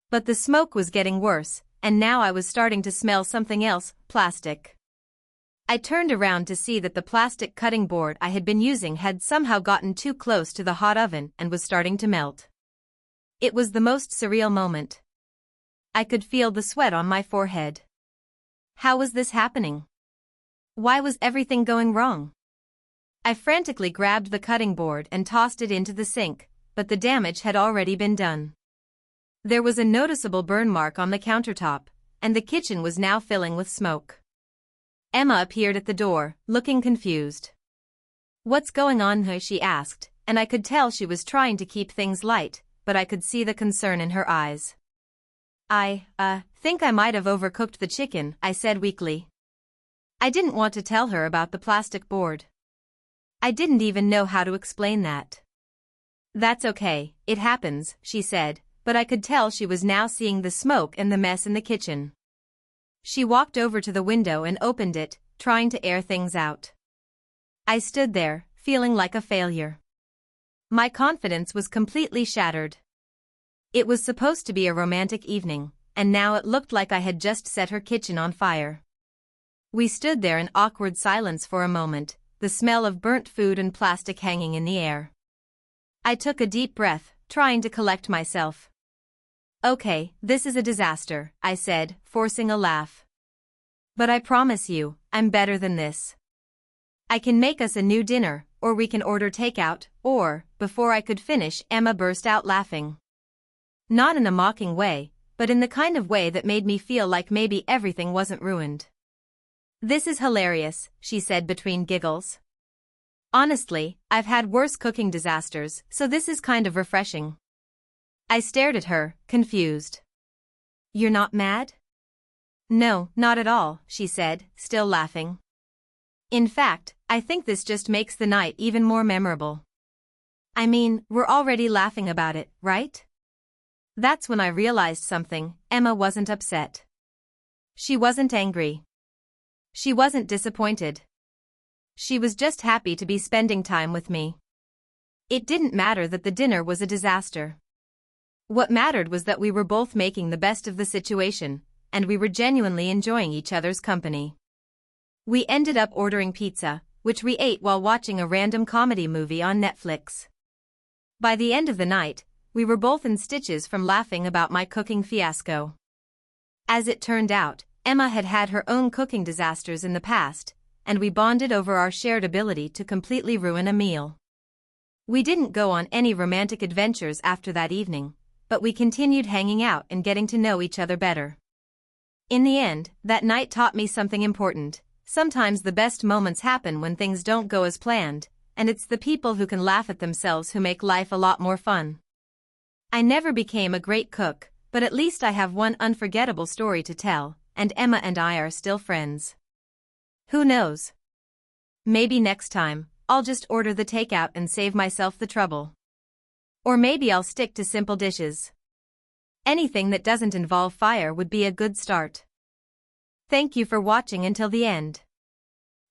But the smoke was getting worse, and now I was starting to smell something else: plastic. I turned around to see that the plastic cutting board I had been using had somehow gotten too close to the hot oven and was starting to melt. It was the most surreal moment. I could feel the sweat on my forehead. How was this happening? Why was everything going wrong? I frantically grabbed the cutting board and tossed it into the sink, but the damage had already been done. There was a noticeable burn mark on the countertop, and the kitchen was now filling with smoke. Emma appeared at the door, looking confused. "What's going on?" she asked, and I could tell she was trying to keep things light, but I could see the concern in her eyes. I think I might have overcooked the chicken," I said weakly. I didn't want to tell her about the plastic board. I didn't even know how to explain that. That's okay, it happens, she said, but I could tell she was now seeing the smoke and the mess in the kitchen. She walked over to the window and opened it, trying to air things out. I stood there, feeling like a failure. My confidence was completely shattered. It was supposed to be a romantic evening, and now it looked like I had just set her kitchen on fire. We stood there in awkward silence for a moment, the smell of burnt food and plastic hanging in the air. I took a deep breath, trying to collect myself. Okay, this is a disaster, I said, forcing a laugh. But I promise you, I'm better than this. I can make us a new dinner, or we can order takeout, or, before I could finish, Emma burst out laughing. Not in a mocking way, but in the kind of way that made me feel like maybe everything wasn't ruined. This is hilarious, she said between giggles. Honestly, I've had worse cooking disasters, so this is kind of refreshing. I stared at her, confused. You're not mad? No, not at all, she said, still laughing. In fact, I think this just makes the night even more memorable. I mean, we're already laughing about it, right? That's when I realized something. Emma wasn't upset. She wasn't angry. She wasn't disappointed. She was just happy to be spending time with me. It didn't matter that the dinner was a disaster. What mattered was that we were both making the best of the situation, and we were genuinely enjoying each other's company. We ended up ordering pizza, which we ate while watching a random comedy movie on Netflix. By the end of the night, we were both in stitches from laughing about my cooking fiasco. As it turned out, Emma had had her own cooking disasters in the past, and we bonded over our shared ability to completely ruin a meal. We didn't go on any romantic adventures after that evening, but we continued hanging out and getting to know each other better. In the end, that night taught me something important. Sometimes the best moments happen when things don't go as planned, and it's the people who can laugh at themselves who make life a lot more fun. I never became a great cook, but at least I have one unforgettable story to tell, and Emma and I are still friends. Who knows? Maybe next time, I'll just order the takeout and save myself the trouble. Or maybe I'll stick to simple dishes. Anything that doesn't involve fire would be a good start. Thank you for watching until the end.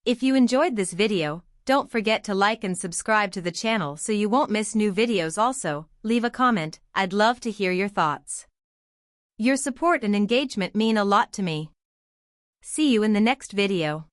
If you enjoyed this video, don't forget to like and subscribe to the channel so you won't miss new videos. Also, leave a comment, I'd love to hear your thoughts. Your support and engagement mean a lot to me. See you in the next video.